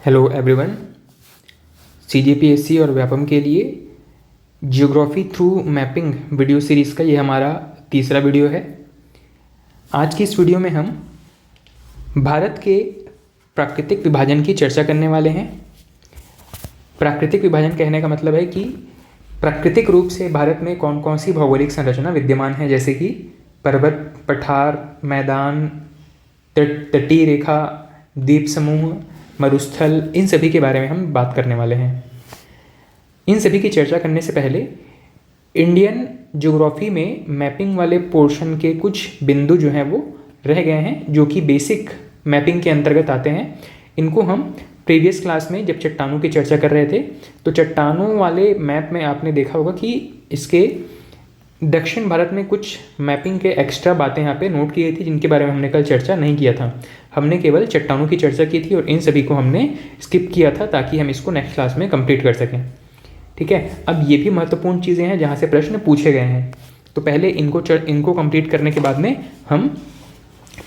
Hello everyone. CGPSC और व्यापम के लिए geography through mapping video series का ये हमारा तीसरा वीडियो है। आज की इस वीडियो में हम भारत के प्राकृतिक विभाजन की चर्चा करने वाले हैं। प्राकृतिक विभाजन कहने का मतलब है कि प्राकृतिक रूप से भारत में कौन कौन सी भौगोलिक संरचना विद्यमान है, जैसे कि पर्वत, पठार, मैदान, तटीय रेखा, द्वीप समूह, मरुस्थल, इन सभी के बारे में हम बात करने वाले हैं। इन सभी की चर्चा करने से पहले इंडियन ज्योग्राफी में मैपिंग वाले पोर्शन के कुछ बिंदु जो हैं वो रह गए हैं, जो कि बेसिक मैपिंग के अंतर्गत आते हैं। इनको हम प्रीवियस क्लास में जब चट्टानों की चर्चा कर रहे थे तो चट्टानों वाले मैप में आपने देखा होगा कि इसके दक्षिण भारत में कुछ मैपिंग के एक्स्ट्रा बातें यहाँ पे नोट की गई थी, जिनके बारे में हमने कल चर्चा नहीं किया था। हमने केवल चट्टानों की चर्चा की थी और इन सभी को हमने स्किप किया था ताकि हम इसको नेक्स्ट क्लास में कंप्लीट कर सकें। ठीक है, अब ये भी महत्वपूर्ण चीज़ें हैं जहाँ से प्रश्न पूछे गए हैं, तो पहले इनको कंप्लीट करने के बाद में हम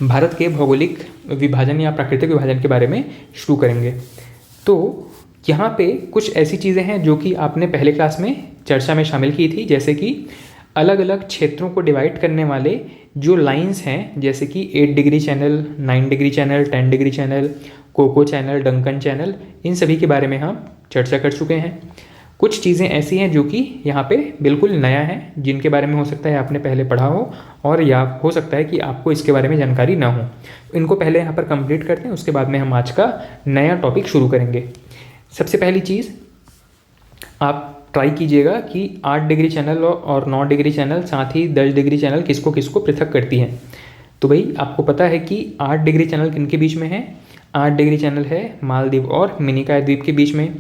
भारत के भौगोलिक विभाजन या प्राकृतिक विभाजन के बारे में शुरू करेंगे। तो यहाँ पे कुछ ऐसी चीज़ें हैं जो कि आपने पहले क्लास में चर्चा में शामिल की थी, जैसे कि अलग अलग क्षेत्रों को डिवाइड करने वाले जो लाइंस हैं, जैसे कि 8 degree channel, 9 degree channel, 10 degree channel, Coco channel, Duncan channel, इन सभी के बारे में हम चर्चा कर चुके हैं। कुछ चीज़ें ऐसी हैं जो कि यहाँ पे बिल्कुल नया है, जिनके बारे में हो सकता है आपने पहले पढ़ा हो और या हो सकता है कि आपको इसके बारे में जानकारी ना हो। इनको पहले यहाँ पर कंप्लीट करते हैं, उसके बाद में हम आज का नया टॉपिक शुरू करेंगे। सबसे पहली चीज़, आप ट्राई कीजिएगा कि 8 डिग्री चैनल और 9 डिग्री चैनल, साथ ही 10 डिग्री चैनल किसको किसको पृथक करती हैं। तो भाई आपको पता है कि 8 डिग्री चैनल किनके बीच में है? 8 डिग्री चैनल है मालदीव और मिनिकॉय द्वीप के बीच में।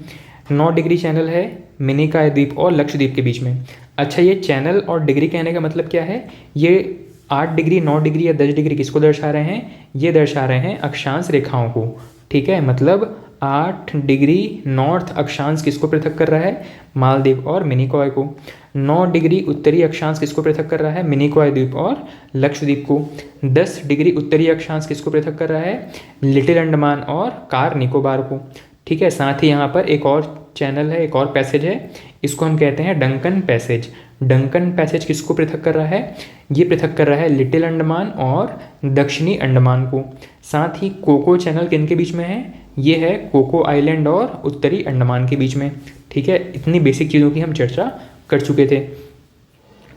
9 डिग्री चैनल है मिनिकॉय द्वीप और लक्षद्वीप के बीच में। अच्छा, ये चैनल और डिग्री कहने का मतलब क्या है? ये 8 डिग्री, 9 डिग्री या 10 डिग्री किसको दर्शा रहे हैं? ये दर्शा रहे हैं अक्षांश रेखाओं को। ठीक है, मतलब 8 डिग्री नॉर्थ अक्षांश किसको पृथक कर रहा है? मालदीव और मिनिकॉय को। 9 डिग्री उत्तरी अक्षांश किसको पृथक कर रहा है? मिनिकॉय द्वीप और लक्षद्वीप को। 10 डिग्री उत्तरी अक्षांश किसको पृथक कर रहा है? लिटिल अंडमान और कार निकोबार को। ठीक है, साथ ही यहाँ पर एक और चैनल है, एक और पैसेज है, इसको हम कहते हैं डंकन पैसेज। डंकन पैसेज किसको पृथक कर रहा है? ये पृथक कर रहा है लिटिल अंडमान और दक्षिणी अंडमान को। साथ ही कोको चैनल किनके बीच में है? ये है कोको आइलैंड और उत्तरी अंडमान के बीच में। ठीक है, इतनी बेसिक चीज़ों की हम चर्चा कर चुके थे।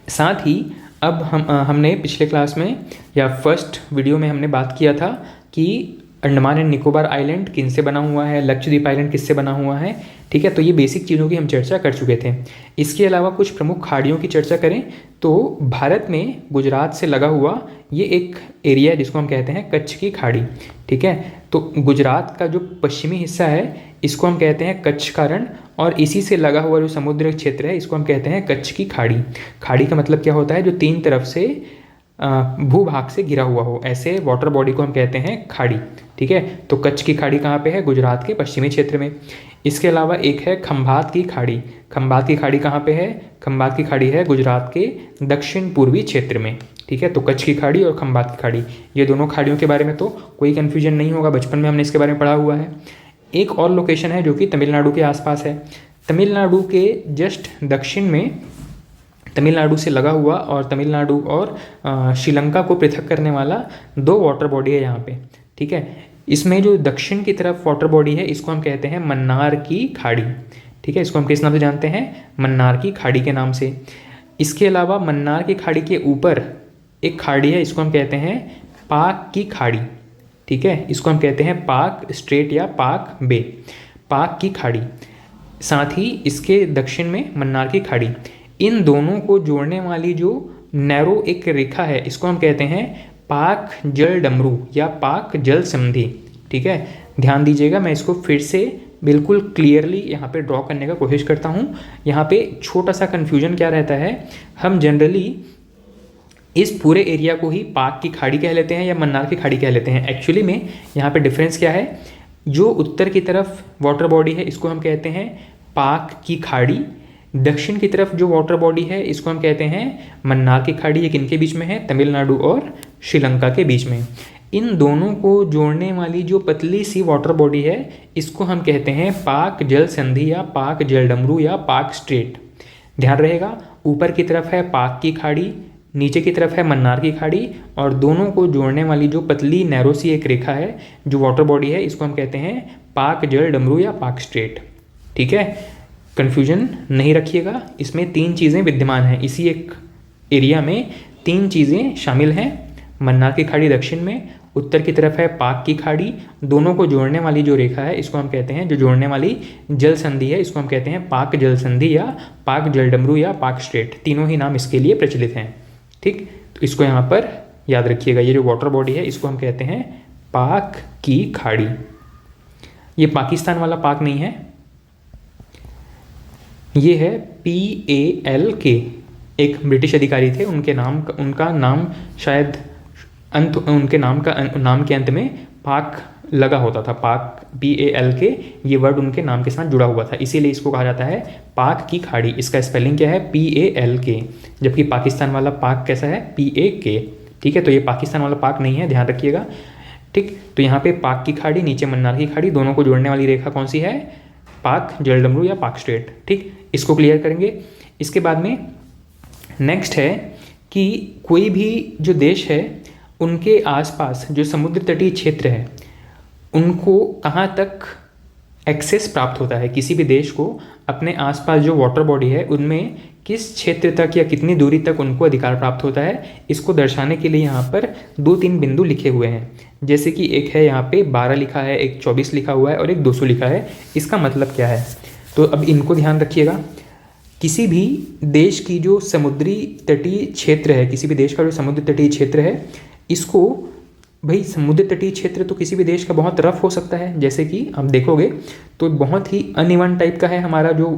साथ ही अब हमने पिछले क्लास में या फर्स्ट वीडियो में हमने बात किया था कि अंडमान एंड निकोबार आइलैंड किन से बना हुआ है, लक्षद्वीप आइलैंड किससे बना हुआ है। ठीक है, तो ये बेसिक चीज़ों की हम चर्चा कर चुके थे। इसके अलावा कुछ प्रमुख खाड़ियों की चर्चा करें तो भारत में गुजरात से लगा हुआ ये एक एरिया है जिसको हम कहते हैं कच्छ की खाड़ी। ठीक है, तो गुजरात का जो पश्चिमी हिस्सा है इसको हम कहते हैं कच्छ का रण, और इसी से लगा हुआ जो समुद्र क्षेत्र है इसको हम कहते हैं कच्छ की खाड़ी। खाड़ी का मतलब क्या होता है? जो 3 तरफ से भूभाग से घिरा हुआ हो, ऐसे वाटर बॉडी को हम कहते हैं खाड़ी। ठीक है, तो कच्छ की खाड़ी कहाँ पे है? गुजरात के पश्चिमी क्षेत्र में। इसके अलावा एक है खंभात की खाड़ी। खंभात की खाड़ी कहाँ पे है? खंभात की खाड़ी है गुजरात के दक्षिण पूर्वी क्षेत्र में। ठीक है, तो कच्छ की खाड़ी और खंभात की खाड़ी, ये दोनों खाड़ियों के बारे में तो कोई कन्फ्यूजन नहीं होगा, बचपन में हमने इसके बारे में पढ़ा हुआ है। एक और लोकेशन है जो कि तमिलनाडु के आसपास है। तमिलनाडु के जस्ट दक्षिण में, तमिलनाडु से लगा हुआ और तमिलनाडु और श्रीलंका को पृथक करने वाला 2 वाटर बॉडी है यहाँ पे। ठीक है, इसमें जो दक्षिण की तरफ वाटर बॉडी है इसको हम कहते हैं मन्नार की खाड़ी। ठीक है, इसको हम किस नाम से जानते हैं? मन्नार की खाड़ी के नाम से। इसके अलावा मन्नार की खाड़ी के ऊपर एक खाड़ी है, इसको हम कहते हैं पाक की खाड़ी। ठीक है, इसको हम कहते हैं पाक स्ट्रेट या पाक बे, पाक की खाड़ी। साथ ही इसके दक्षिण में मन्नार की खाड़ी। इन दोनों को जोड़ने वाली जो नैरो एक रेखा है इसको हम कहते हैं पाक जल डमरू या पाक जल संधि। ठीक है, ध्यान दीजिएगा, मैं इसको फिर से बिल्कुल क्लियरली यहाँ पे ड्रॉ करने का कोशिश करता हूँ। यहाँ पे छोटा सा कन्फ्यूजन क्या रहता है, हम जनरली इस पूरे एरिया को ही पाक की खाड़ी कह लेते हैं या मन्नार की खाड़ी कह लेते हैं। एक्चुअली में यहाँ पे डिफरेंस क्या है? जो उत्तर की तरफ वाटर बॉडी है इसको हम कहते हैं पाक की खाड़ी, दक्षिण की तरफ जो वाटर बॉडी है इसको हम कहते हैं मन्नार की खाड़ी। ये किनके बीच में है? तमिलनाडु और श्रीलंका के बीच में। इन दोनों को जोड़ने वाली जो पतली सी वाटर बॉडी है इसको हम कहते हैं पाक जल संधि या पाक जलडमरू या पाक स्ट्रेट। ध्यान रहेगा, ऊपर की तरफ है पाक की खाड़ी, नीचे की तरफ है मन्नार की खाड़ी, और दोनों को जोड़ने वाली जो पतली नैरो सी एक रेखा है जो वाटर बॉडी है इसको हम कहते हैं पाक जल डमरू या पाक स्ट्रेट। ठीक है, कन्फ्यूजन नहीं रखिएगा, इसमें 3 चीज़ें विद्यमान हैं, इसी एक एरिया में 3 चीज़ें शामिल हैं। मन्नार की खाड़ी दक्षिण में, उत्तर की तरफ है पाक की खाड़ी, दोनों को जोड़ने वाली जो रेखा है इसको हम कहते हैं, जो जोड़ने वाली जल संधि है इसको हम कहते हैं पाक जल संधि या पाक जल डमरू या पाक स्ट्रेट। तीनों ही नाम इसके लिए प्रचलित हैं। ठीक, तो इसको यहाँ पर याद रखिएगा, ये जो वाटर बॉडी है इसको हम कहते हैं पाक की खाड़ी। ये पाकिस्तान वाला पाक नहीं है, ये है PALK, एक ब्रिटिश अधिकारी थे, उनका नाम शायद उनके नाम के अंत में पाक लगा होता था, पाक PALK, ये वर्ड उनके नाम के साथ जुड़ा हुआ था, इसीलिए इसको कहा जाता है पाक की खाड़ी। इसका स्पेलिंग क्या है? PALK, जबकि पाकिस्तान वाला पाक कैसा है? PAK। ठीक है, तो ये पाकिस्तान वाला पाक नहीं है, ध्यान रखिएगा। ठीक, तो यहाँ पे पाक की खाड़ी, नीचे मन्नार की खाड़ी, दोनों को जोड़ने वाली रेखा कौन सी है? पाक जलडमरू या पाक स्ट्रेट। ठीक, इसको क्लियर करेंगे। इसके बाद में नेक्स्ट है कि कोई भी जो देश है उनके आसपास जो समुद्र तटीय क्षेत्र है उनको कहाँ तक एक्सेस प्राप्त होता है, किसी भी देश को अपने आसपास जो वाटर बॉडी है उनमें किस क्षेत्र तक या कितनी दूरी तक उनको अधिकार प्राप्त होता है, इसको दर्शाने के लिए यहाँ पर 2-3 बिंदु लिखे हुए हैं। जैसे कि एक है यहाँ पे 12 लिखा है, एक 24 लिखा हुआ है और एक 200 लिखा है। इसका मतलब क्या है? तो अब इनको ध्यान रखिएगा। किसी भी देश की जो समुद्री तटीय क्षेत्र है, किसी भी देश का जो समुद्र तटीय क्षेत्र है, इसको भाई समुद्र तटीय क्षेत्र तो किसी भी देश का बहुत रफ हो सकता है, जैसे कि आप देखोगे तो बहुत ही अनइवन टाइप का है हमारा जो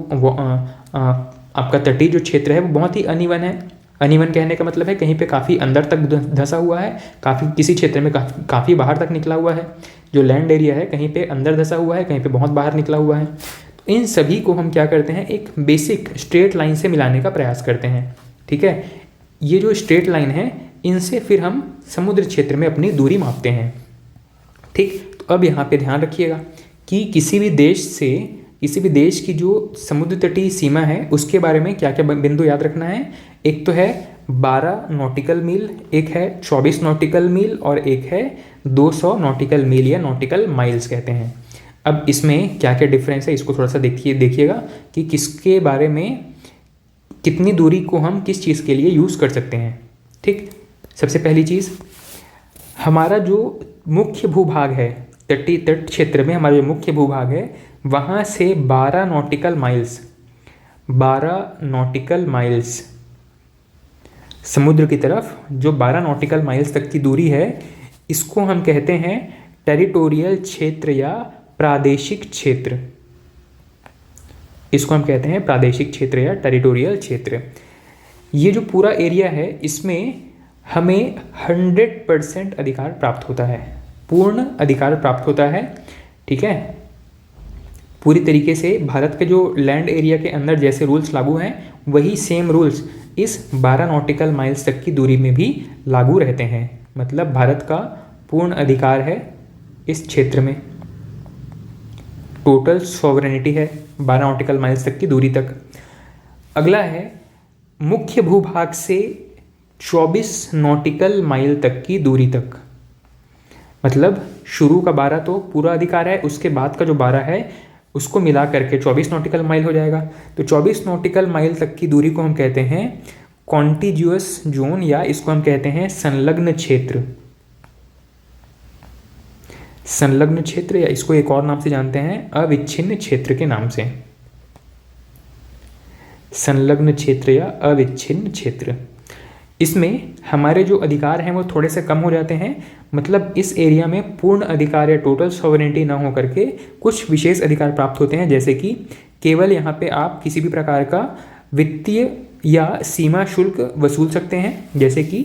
आपका तटीय जो क्षेत्र है वो बहुत ही अनइवन है। अनइवन कहने का मतलब है कहीं पे काफ़ी अंदर तक धंसा हुआ है, काफ़ी किसी क्षेत्र में काफ़ी बाहर तक निकला हुआ है। जो लैंड एरिया है कहीं पे अंदर धंसा हुआ है, कहीं पे बहुत बाहर निकला हुआ है। तो इन सभी को हम क्या करते हैं, एक बेसिक स्ट्रेट लाइन से मिलाने का प्रयास करते हैं। ठीक है, ये जो स्ट्रेट लाइन है इनसे फिर हम समुद्र क्षेत्र में अपनी दूरी मापते हैं। ठीक, तो अब यहाँ पे ध्यान रखिएगा कि किसी भी देश की जो समुद्र तटीय सीमा है उसके बारे में क्या क्या बिंदु याद रखना है। एक तो है 12 नॉटिकल मील, एक है 24 नॉटिकल मील और एक है 200 नॉटिकल मील या नॉटिकल माइल्स कहते हैं। अब इसमें क्या क्या डिफरेंस है इसको थोड़ा सा देखिएगा कि किसके बारे में कितनी दूरी को हम किस चीज़ के लिए यूज़ कर सकते हैं। ठीक, सबसे पहली चीज़, हमारा जो मुख्य भूभाग है तट क्षेत्र में, हमारा जो मुख्य भूभाग है वहाँ से 12 नॉटिकल माइल्स समुद्र की तरफ जो 12 नॉटिकल माइल्स तक की दूरी है इसको हम कहते हैं टेरिटोरियल क्षेत्र या प्रादेशिक क्षेत्र। इसको हम कहते हैं प्रादेशिक क्षेत्र या टेरिटोरियल क्षेत्र। ये जो पूरा एरिया है इसमें हमें 100% अधिकार प्राप्त होता है, पूर्ण अधिकार प्राप्त होता है। ठीक है, पूरी तरीके से भारत के जो लैंड एरिया के अंदर जैसे रूल्स लागू हैं वही सेम रूल्स इस 12 नॉटिकल माइल्स तक की दूरी में भी लागू रहते हैं। मतलब भारत का पूर्ण अधिकार है इस क्षेत्र में, टोटल सॉवरेनिटी है 12 नॉटिकल माइल्स तक की दूरी तक। अगला है मुख्य भूभाग से 24 नॉटिकल माइल तक की दूरी तक। मतलब शुरू का 12 तो पूरा अधिकार है, उसके बाद का जो 12 है उसको मिला करके 24 नॉटिकल माइल हो जाएगा। तो 24 नॉटिकल माइल तक की दूरी को हम कहते हैं कॉन्टिग्यूअस जोन या इसको हम कहते हैं संलग्न क्षेत्र। संलग्न क्षेत्र या इसको एक और नाम से जानते हैं अविच्छिन्न क्षेत्र के नाम से। संलग्न क्षेत्र या अविच्छिन्न क्षेत्र, इसमें हमारे जो अधिकार हैं वो थोड़े से कम हो जाते हैं। मतलब इस एरिया में पूर्ण अधिकार या टोटल सॉवरेनिटी ना हो करके कुछ विशेष अधिकार प्राप्त होते हैं, जैसे कि केवल यहाँ पे आप किसी भी प्रकार का वित्तीय या सीमा शुल्क वसूल सकते हैं। जैसे कि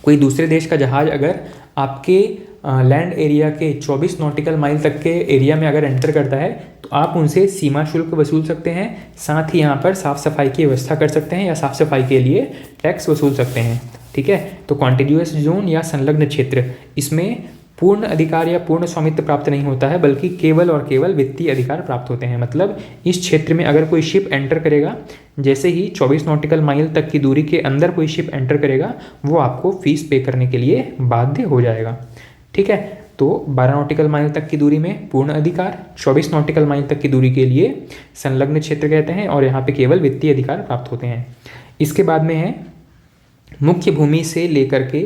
कोई दूसरे देश का जहाज़ अगर आपके लैंड एरिया के 24 नॉटिकल माइल तक के एरिया में अगर एंटर करता है तो आप उनसे सीमा शुल्क वसूल सकते हैं। साथ ही यहाँ पर साफ़ सफाई की व्यवस्था कर सकते हैं या साफ़ सफाई के लिए टैक्स वसूल सकते हैं। ठीक है। तो कॉन्टिग्यूअस जोन या संलग्न क्षेत्र, इसमें पूर्ण अधिकार या पूर्ण स्वामित्व प्राप्त नहीं होता है, बल्कि केवल और केवल वित्तीय अधिकार प्राप्त होते हैं। मतलब इस क्षेत्र में अगर कोई शिप एंटर करेगा, जैसे ही 24 नॉटिकल माइल तक की दूरी के अंदर कोई शिप एंटर करेगा, वो आपको फीस पे करने के लिए बाध्य हो जाएगा, ठीक है। तो 12 नॉटिकल माइल तक की दूरी में पूर्ण अधिकार, 24 नॉटिकल माइल तक की दूरी के लिए संलग्न क्षेत्र कहते हैं, और यहाँ पे केवल वित्तीय अधिकार प्राप्त होते हैं। इसके बाद में है मुख्य भूमि से लेकर के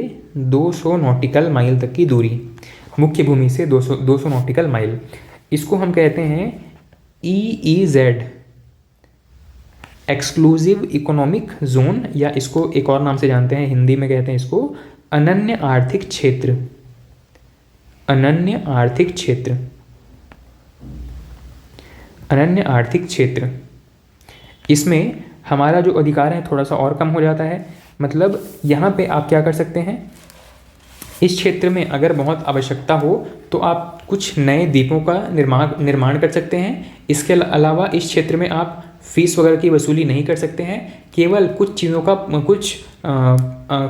200 नॉटिकल माइल तक की दूरी, मुख्य भूमि से 200 नॉटिकल माइल, इसको हम कहते हैं EEZ, एक्सक्लूसिव इकोनॉमिक जोन, या इसको एक और नाम से जानते हैं, हिंदी में कहते हैं इसको अनन्य आर्थिक क्षेत्र, अनन्य आर्थिक क्षेत्र, अनन्य आर्थिक क्षेत्र। इसमें हमारा जो अधिकार है थोड़ा सा और कम हो जाता है। मतलब यहाँ पे आप क्या कर सकते हैं, इस क्षेत्र में अगर बहुत आवश्यकता हो तो आप कुछ नए द्वीपों का निर्माण कर सकते हैं। इसके अलावा इस क्षेत्र में आप फीस वगैरह की वसूली नहीं कर सकते हैं, केवल कुछ चीज़ों का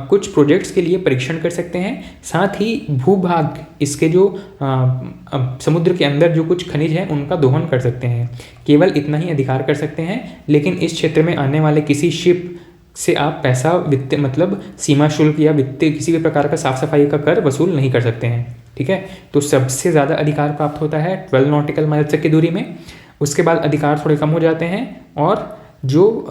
कुछ प्रोजेक्ट्स के लिए परीक्षण कर सकते हैं। साथ ही भूभाग, इसके जो समुद्र के अंदर जो कुछ खनिज हैं उनका दोहन कर सकते हैं, केवल इतना ही अधिकार कर सकते हैं। लेकिन इस क्षेत्र में आने वाले किसी शिप से आप पैसा, वित्त मतलब सीमा शुल्क या वित्तीय किसी भी प्रकार का साफ सफाई का कर वसूल नहीं कर सकते हैं, ठीक है। तो सबसे ज़्यादा अधिकार प्राप्त होता है 12 नॉटिकल माइल तक की दूरी में। उसके बाद अधिकार थोड़े कम हो जाते हैं, और जो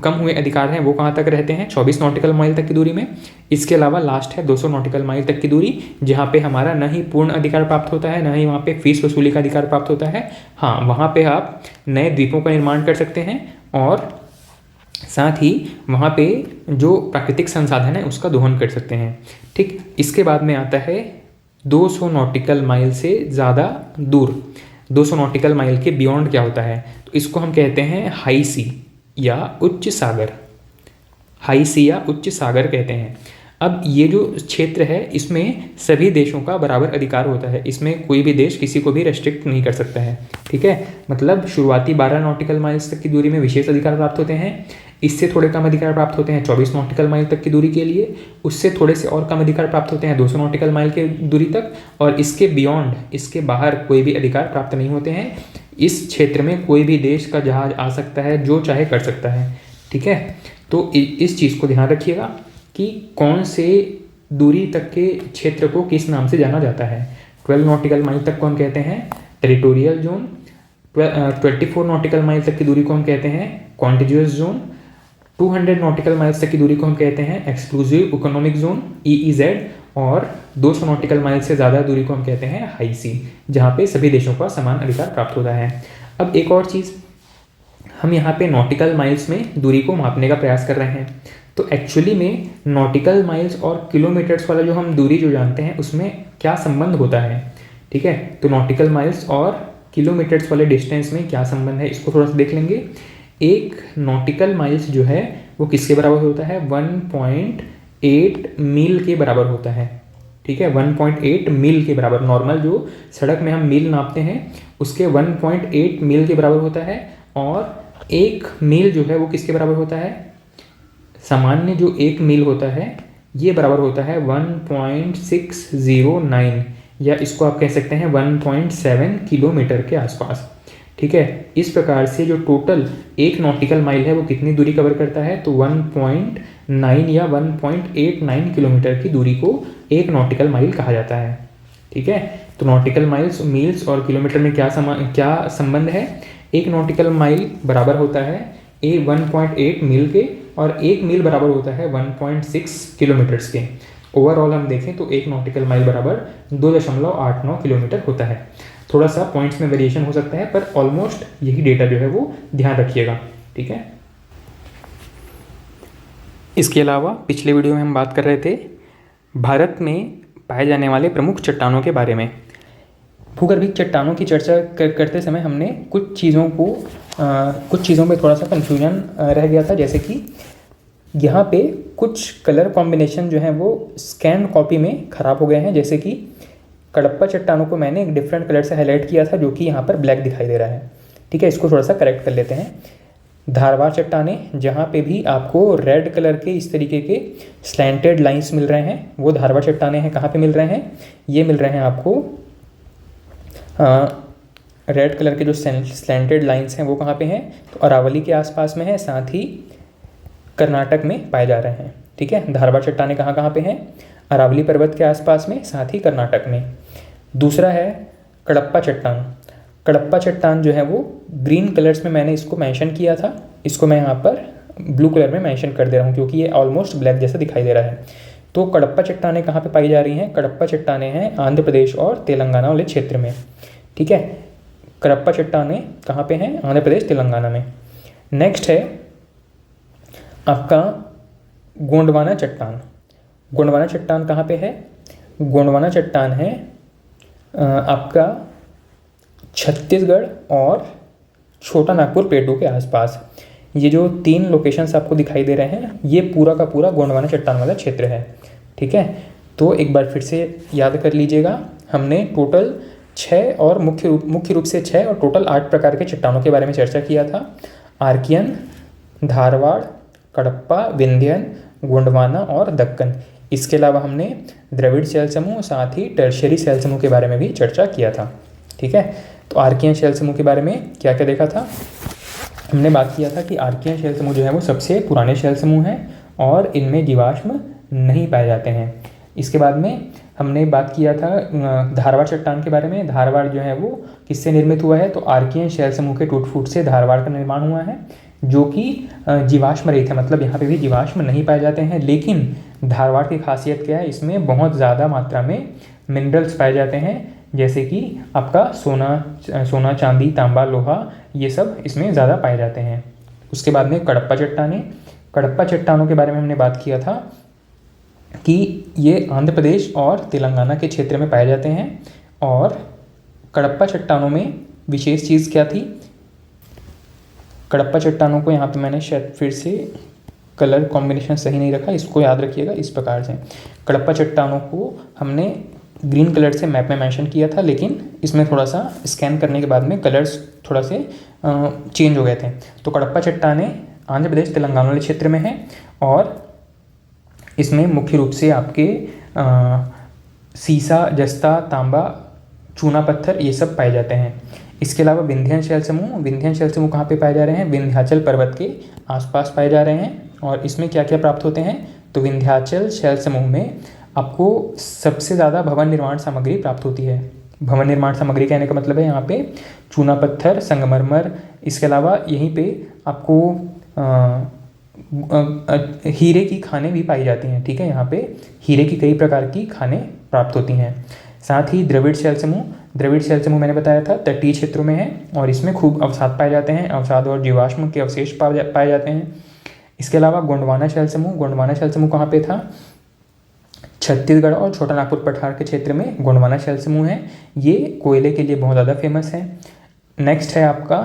कम हुए अधिकार हैं वो कहाँ तक रहते हैं, 24 नॉटिकल माइल तक की दूरी में। इसके अलावा लास्ट है 200 नॉटिकल माइल तक की दूरी, जहाँ पे हमारा न ही पूर्ण अधिकार प्राप्त होता है, न ही वहाँ पे फीस वसूली का अधिकार प्राप्त होता है। हाँ, वहाँ पे आप नए द्वीपों का निर्माण कर सकते हैं, और साथ ही वहाँ पे जो प्राकृतिक संसाधन है उसका दोहन कर सकते हैं, ठीक। इसके बाद में आता है 200 नॉटिकल माइल से ज़्यादा दूर, 200 नॉटिकल माइल के बियॉन्ड क्या होता है, तो इसको हम कहते हैं हाई सी या उच्च सागर, हाई सी या उच्च सागर कहते हैं। अब ये जो क्षेत्र है इसमें सभी देशों का बराबर अधिकार होता है, इसमें कोई भी देश किसी को भी रेस्ट्रिक्ट नहीं कर सकता है, ठीक है। मतलब शुरुआती 12 नॉटिकल माइल्स तक की दूरी में विशेष अधिकार प्राप्त होते हैं, इससे थोड़े कम अधिकार प्राप्त होते हैं 24 नॉटिकल माइल तक की दूरी के लिए, उससे थोड़े से और कम अधिकार प्राप्त होते हैं 200 नॉटिकल माइल के दूरी तक, और इसके बियॉन्ड, इसके बाहर कोई भी अधिकार प्राप्त नहीं होते हैं। इस क्षेत्र में कोई भी देश का जहाज आ सकता है, जो चाहे कर सकता है, ठीक है। तो इस चीज़ को ध्यान रखिएगा कि कौन से दूरी तक के क्षेत्र को किस नाम से जाना जाता है। 12 नॉटिकल माइल तक को हम कहते हैं टेरिटोरियल जोन, 24 नॉटिकल माइल तक की दूरी को हम कहते हैं कॉन्टिग्यूअस जोन, 200 नॉटिकल माइल्स तक की दूरी को हम कहते हैं एक्सक्लूसिव इकोनॉमिक जोन EEZ, और 200 नॉटिकल माइल से ज़्यादा दूरी को हम कहते हैं हाई सी, जहाँ पे सभी देशों का समान अधिकार प्राप्त होता है। अब एक और चीज़, हम यहाँ पे नॉटिकल माइल्स में दूरी को मापने का प्रयास कर रहे हैं, तो एक्चुअली में नॉटिकल माइल्स और किलोमीटर्स वाला जो हम दूरी जो जानते हैं उसमें क्या संबंध होता है, ठीक है। तो नॉटिकल माइल्स और किलोमीटर्स वाले डिस्टेंस में क्या संबंध है, इसको थोड़ा सा देख लेंगे। एक नॉटिकल माइल्स जो है वो किसके बराबर होता है, 1.8 मील के बराबर होता है, ठीक है। 1.8 मील के बराबर, नॉर्मल जो सड़क में हम मील नापते हैं उसके 1.8 मील के बराबर होता है। और एक मील जो है वो किसके बराबर होता है, सामान्य जो एक मील होता है ये बराबर होता है 1.609, या इसको आप कह सकते हैं 1.7 किलोमीटर के आसपास, ठीक है। इस प्रकार से जो टोटल एक नॉटिकल माइल है वो कितनी दूरी कवर करता है, तो 1.9 या 1.89 किलोमीटर की दूरी को एक नॉटिकल माइल कहा जाता है, ठीक है। तो नॉटिकल माइल्स, मील्स और किलोमीटर में क्या संबंध है, एक नॉटिकल माइल बराबर होता है 1.8 मील के, और एक मील बराबर होता है 1.6 किलोमीटर्स के। ओवरऑल हम देखें तो एक नॉटिकल माइल बराबर 2.89 किलोमीटर होता है। थोड़ा सा पॉइंट्स में वेरिएशन हो सकता है, पर ऑलमोस्ट यही डेटा जो है वो ध्यान रखिएगा, ठीक है। इसके अलावा पिछले वीडियो में हम बात कर रहे थे भारत में पाए जाने वाले प्रमुख चट्टानों के बारे में। भूगर्भीय चट्टानों की चर्चा करते समय हमने कुछ चीज़ों में थोड़ा सा कन्फ्यूजन रह गया था, जैसे कि यहाँ पे कुछ कलर कॉम्बिनेशन जो है वो स्कैन कॉपी में ख़राब हो गए हैं। जैसे कि कडप्पा चट्टानों को मैंने एक डिफरेंट कलर से हाईलाइट किया था, जो कि यहाँ पर ब्लैक दिखाई दे रहा है, ठीक है। इसको थोड़ा सा करेक्ट कर लेते हैं। धारवाड़ चट्टानें, जहाँ पे भी आपको रेड कलर के इस तरीके के स्लैंटेड लाइंस मिल रहे हैं, वो धारवाड़ चट्टानें हैं। कहाँ पे मिल रहे हैं? ये मिल रहे हैं आपको रेड कलर के जो स्लैंटेड लाइंस हैं वो कहाँ पे हैं? तो अरावली के आसपास में है, साथ ही कर्नाटक में पाए जा रहे हैं। ठीक है, धारवाड़ चट्टानें कहाँ कहाँ पे हैं? अरावली पर्वत के आसपास में, साथ ही कर्नाटक में। दूसरा है कडप्पा चट्टान। कडप्पा चट्टान जो है वो ग्रीन कलर्स में मैंने इसको मेंशन किया था, इसको मैं यहाँ पर ब्लू कलर में मेंशन कर दे रहा हूँ क्योंकि ये ऑलमोस्ट ब्लैक जैसा दिखाई दे रहा है। तो कडप्पा चट्टानें कहाँ पे पाई जा रही हैं? कडप्पा चट्टानें हैं आंध्र प्रदेश और तेलंगाना वाले क्षेत्र में। ठीक है, कडप्पा चट्टानें कहाँ पे हैं? आंध्र प्रदेश तेलंगाना में। नेक्स्ट है आपका गोंडवाना चट्टान। गोंडवाना चट्टान कहाँ पे है? गोंडवाना चट्टान है आपका छत्तीसगढ़ और छोटा नागपुर प्लेटू के आसपास। ये जो 3 लोकेशंस आपको दिखाई दे रहे हैं, ये पूरा का पूरा गोंडवाना चट्टान वाला क्षेत्र है। ठीक है, तो एक बार फिर से याद कर लीजिएगा, हमने टोटल 6 और मुख्य रूप से 6 और टोटल 8 प्रकार के चट्टानों के बारे में चर्चा किया था। आर्कियन, धारवाड़, कडप्पा, विंध्यन, गोंडवाना और दक्कन। इसके अलावा हमने द्रविड़ शैल समूह, साथ ही टर्शियरी शैल समूह के बारे में भी चर्चा किया था। ठीक है, तो आर्कियन शैल समूह के बारे में क्या क्या देखा था? हमने बात किया था कि आर्कियन शैल समूह जो है वो सबसे पुराने शैल समूह हैं और इनमें जीवाश्म नहीं पाए जाते हैं। इसके बाद में हमने बात किया था धारवाड़ चट्टान के बारे में। धारवाड़ जो है वो किससे निर्मित हुआ है? तो आर्कियन शैल समूह के टूट फूट से धारवाड़ का निर्माण हुआ है, जो कि जीवाश्म रहित है, मतलब यहाँ पे भी जीवाश्म नहीं पाए जाते हैं। लेकिन धारवाड़ की खासियत क्या है? इसमें बहुत ज़्यादा मात्रा में मिनरल्स पाए जाते हैं, जैसे कि आपका सोना, चांदी, तांबा, लोहा, ये सब इसमें ज़्यादा पाए जाते हैं। उसके बाद में कडप्पा चट्टानें। कडप्पा चट्टानों के बारे में हमने बात किया था कि ये आंध्र प्रदेश और तेलंगाना के क्षेत्र में पाए जाते हैं। और कडप्पा चट्टानों में विशेष चीज़ क्या थी? कडप्पा चट्टानों को यहाँ पे मैंने शायद फिर से कलर कॉम्बिनेशन सही नहीं रखा, इसको याद रखिएगा इस प्रकार से। कडप्पा चट्टानों को हमने ग्रीन कलर से मैप में मेंशन किया था, लेकिन इसमें थोड़ा सा स्कैन करने के बाद में कलर्स थोड़ा से चेंज हो गए थे। तो कडप्पा चट्टानें आंध्र प्रदेश तेलंगाना वाले क्षेत्र में है और इसमें मुख्य रूप से आपके सीसा, जस्ता, तांबा, चूना पत्थर ये सब पाए जाते हैं। इसके अलावा विंध्यन शैल समूह। विंध्यन शैल समूह कहाँ पे पाए जा रहे हैं? विंध्याचल पर्वत के आसपास पाए जा रहे हैं। और इसमें क्या क्या प्राप्त होते हैं? तो विंध्याचल शैल समूह में आपको सबसे ज़्यादा भवन निर्माण सामग्री प्राप्त होती है। भवन निर्माण सामग्री कहने का मतलब है यहाँ पे चूना पत्थर, संगमरमर, इसके अलावा यहीं पे आपको हीरे की खानें भी पाई जाती हैं। ठीक है, यहाँ पे हीरे की कई प्रकार की खानें प्राप्त होती हैं। साथ ही द्रविड़ शैल समूह। द्रविड़ शैल समूह मैंने बताया था तटीय क्षेत्रों में है और इसमें खूब अवसाद पाए जाते हैं। अवसाद और जीवाश्म के अवशेष पाए जाते हैं। इसके अलावा गोंडवाना शैल समूह। गोंडवाना शैल समूह कहाँ पे था? छत्तीसगढ़ और छोटा नागपुर पठार के क्षेत्र में गोंडवाना शैल समूह है। ये कोयले के लिए बहुत ज़्यादा फेमस है। नेक्स्ट है आपका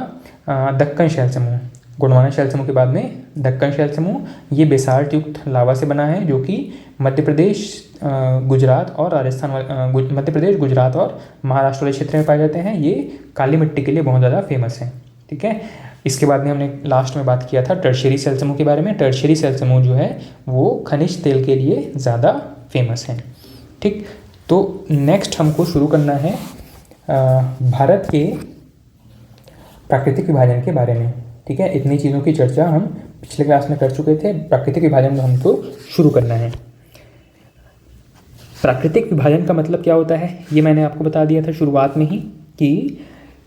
दक्कन शैल समूह। गोंडवाना शैल समूह के बाद में दक्कन शैल समूह, ये बेसाल्ट युक्त लावा से बना है, जो कि मध्य प्रदेश, गुजरात और राजस्थान, मध्य प्रदेश, गुजरात और महाराष्ट्र वाले क्षेत्र में पाए जाते हैं। ये काली मिट्टी के लिए बहुत ज़्यादा फेमस है। ठीक है, इसके बाद में हमने लास्ट में बात किया था टर्शियरी शैल समूह के बारे में। टर्शियरी शैल समूह जो है वो खनिज तेल के लिए ज़्यादा फेमस है। ठीक, तो नेक्स्ट हमको शुरू करना है भारत के प्राकृतिक विभाजन के बारे में। ठीक है, इतनी चीज़ों की चर्चा हम पिछले क्लास में कर चुके थे। प्राकृतिक विभाजन को हमको शुरू करना है। प्राकृतिक विभाजन का मतलब क्या होता है, ये मैंने आपको बता दिया था शुरुआत में ही कि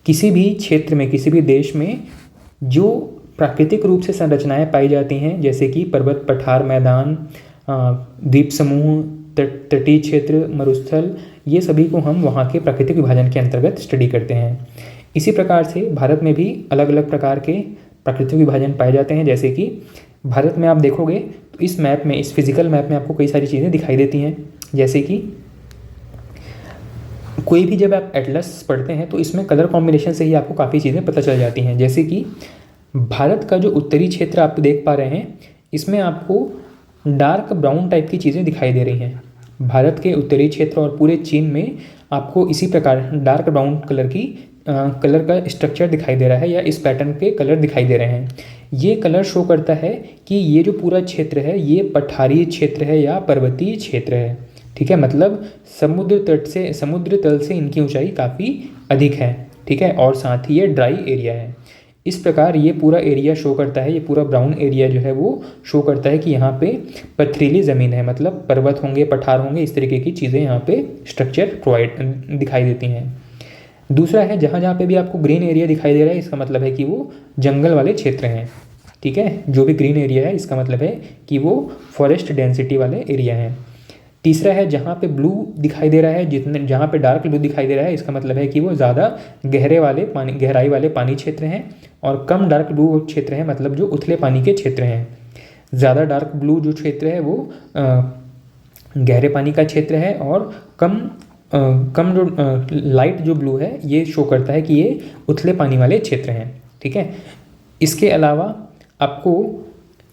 किसी भी क्षेत्र में, किसी भी देश में जो प्राकृतिक रूप से संरचनाएं पाई जाती हैं, जैसे कि पर्वत, पठार, मैदान, द्वीप समूह, तटीय क्षेत्र, मरुस्थल, ये सभी को हम वहाँ के प्राकृतिक विभाजन के अंतर्गत स्टडी करते हैं। इसी प्रकार से भारत में भी अलग अलग प्रकार के प्राकृतिक विभाजन पाए जाते हैं। जैसे कि भारत में आप देखोगे तो इस मैप में, इस फिजिकल मैप में आपको कई सारी चीज़ें दिखाई देती हैं। जैसे कि कोई भी जब आप एटलस पढ़ते हैं तो इसमें कलर कॉम्बिनेशन से ही आपको काफ़ी चीज़ें पता चल जाती हैं। जैसे कि भारत का जो उत्तरी क्षेत्र आप देख पा रहे हैं, इसमें आपको डार्क ब्राउन टाइप की चीज़ें दिखाई दे रही हैं। भारत के उत्तरी क्षेत्र और पूरे चीन में आपको इसी प्रकार डार्क ब्राउन कलर की कलर का स्ट्रक्चर दिखाई दे रहा है या इस पैटर्न के कलर दिखाई दे रहे हैं, ये कलर शो करता है कि ये जो पूरा क्षेत्र है ये पठारी क्षेत्र है या पर्वतीय क्षेत्र है। ठीक है, मतलब समुद्र तल से इनकी ऊंचाई काफ़ी अधिक है। ठीक है, और साथ ही ये ड्राई एरिया है। इस प्रकार ये पूरा एरिया शो करता है, ये पूरा ब्राउन एरिया जो है वो शो करता है कि यहाँ पे पथरीली ज़मीन है, मतलब पर्वत होंगे, पठार होंगे, इस तरीके की चीज़ें यहाँ पे स्ट्रक्चर दिखाई देती हैं। दूसरा है जहाँ जहाँ पे भी आपको ग्रीन एरिया दिखाई दे रहा है, इसका मतलब है कि वो जंगल वाले क्षेत्र हैं। ठीक है, जो भी ग्रीन एरिया है इसका मतलब है कि वो फॉरेस्ट डेंसिटी वाले एरिया हैं। तीसरा है जहाँ पे ब्लू दिखाई दे रहा है, जहाँ पे डार्क ब्लू दिखाई दे रहा है, इसका मतलब है कि वो ज़्यादा गहराई वाले पानी क्षेत्र हैं, और कम डार्क ब्लू क्षेत्र है, मतलब जो उथले पानी के क्षेत्र हैं। ज़्यादा डार्क ब्लू जो क्षेत्र है वो गहरे पानी का क्षेत्र है, और कम जो लाइट जो ब्लू है ये शो करता है कि ये उथले पानी वाले क्षेत्र हैं। ठीक है, इसके अलावा आपको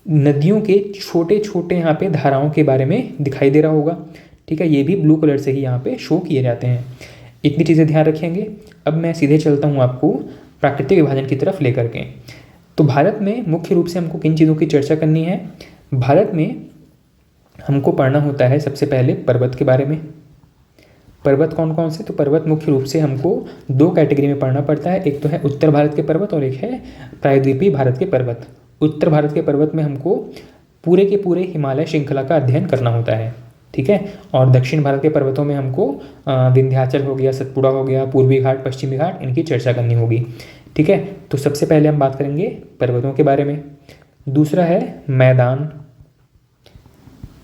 नदियों के छोटे छोटे यहाँ पे धाराओं के बारे में दिखाई दे रहा होगा। ठीक है, ये भी ब्लू कलर से ही यहाँ पे शो किए जाते हैं। इतनी चीज़ें ध्यान रखेंगे। अब मैं सीधे चलता हूँ आपको प्राकृतिक विभाजन की तरफ लेकर के। तो भारत में मुख्य रूप से हमको किन चीज़ों की चर्चा करनी है? भारत में हमको पढ़ना होता है सबसे पहले पर्वत के बारे में। पर्वत कौन कौन से? तो पर्वत मुख्य रूप से हमको दो कैटेगरी में पढ़ना पड़ता है, एक तो है उत्तर भारत के पर्वत और एक है प्रायद्वीपीय भारत के पर्वत। उत्तर भारत के पर्वत में हमको पूरे के पूरे हिमालय श्रृंखला का अध्ययन करना होता है। ठीक है, और दक्षिण भारत के पर्वतों में हमको विंध्याचल हो गया, सतपुड़ा हो गया, पूर्वी घाट, पश्चिमी घाट, इनकी चर्चा करनी होगी। ठीक है, तो सबसे पहले हम बात करेंगे पर्वतों के बारे में। दूसरा है मैदान।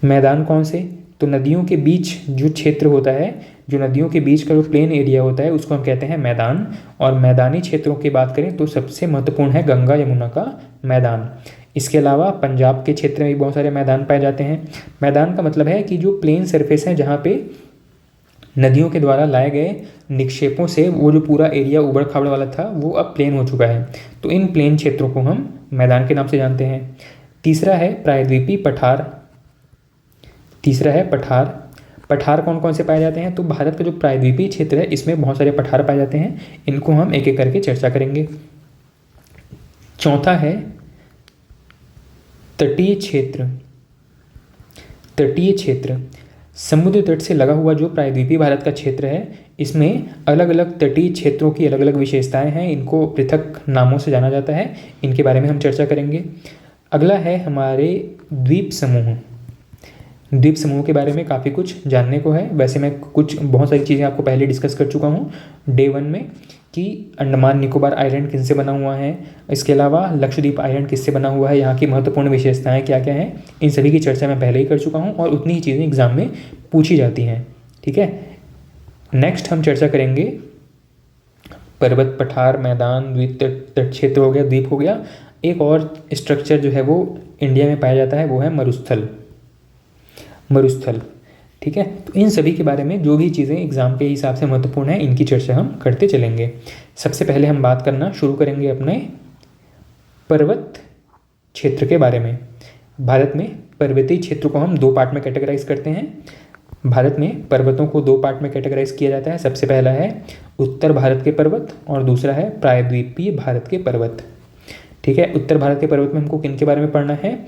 मैदान कौन से? तो नदियों के बीच जो क्षेत्र होता है, जो नदियों के बीच का जो प्लेन एरिया होता है उसको हम कहते हैं मैदान। और मैदानी क्षेत्रों की बात करें तो सबसे महत्वपूर्ण है गंगा यमुना का मैदान। इसके अलावा पंजाब के क्षेत्र में भी बहुत सारे मैदान पाए जाते हैं। मैदान का मतलब है कि जो प्लेन सरफेस है जहाँ पे नदियों के द्वारा लाए गए निक्षेपों से वो जो पूरा एरिया उबड़ खाबड़ वाला था वो अब प्लेन हो चुका है, तो इन प्लेन क्षेत्रों को हम मैदान के नाम से जानते हैं। तीसरा है प्रायद्वीपीय पठार। तीसरा है पठार। पठार कौन कौन से पाए जाते हैं? तो भारत का जो प्रायद्वीपीय क्षेत्र है इसमें बहुत सारे पठार पाए जाते हैं, इनको हम एक एक करके चर्चा करेंगे। चौथा है तटीय क्षेत्र। तटीय क्षेत्र समुद्र तट से लगा हुआ जो प्रायद्वीपीय भारत का क्षेत्र है, इसमें अलग अलग तटीय क्षेत्रों की अलग अलग विशेषताएं हैं, इनको पृथक नामों से जाना जाता है, इनके बारे में हम चर्चा करेंगे। अगला है हमारे द्वीप समूह। द्वीप समूह के बारे में काफ़ी कुछ जानने को है। वैसे मैं बहुत सारी चीज़ें आपको पहले डिस्कस कर चुका हूँ डे 1 में, कि अंडमान निकोबार आइलैंड किनसे बना हुआ है, इसके अलावा लक्षद्वीप आइलैंड किससे बना हुआ है, यहाँ की महत्वपूर्ण विशेषताएं क्या क्या हैं, इन सभी की चर्चा मैं पहले ही कर चुका हूँ और उतनी ही चीज़ें एग्जाम में पूछी जाती हैं। ठीक है, नेक्स्ट हम चर्चा करेंगे पर्वत, पठार, मैदान, द्वीप, तट क्षेत्र हो गया, द्वीप हो गया। एक और स्ट्रक्चर जो है वो इंडिया में पाया जाता है वो है मरुस्थल। मरुस्थल, ठीक है, तो इन सभी के बारे में जो भी चीज़ें एग्जाम के हिसाब से महत्वपूर्ण है इनकी चर्चा हम करते चलेंगे। सबसे पहले हम बात करना शुरू करेंगे अपने पर्वत क्षेत्र के बारे में। भारत में पर्वतीय क्षेत्र को हम दो पार्ट में कैटेगराइज करते हैं। भारत में पर्वतों को दो पार्ट में कैटेगराइज किया जाता है। सबसे पहला है उत्तर भारत के पर्वत और दूसरा है प्रायद्वीपीय भारत के पर्वत। ठीक है, उत्तर भारत के पर्वत में हमको किन के बारे में पढ़ना है?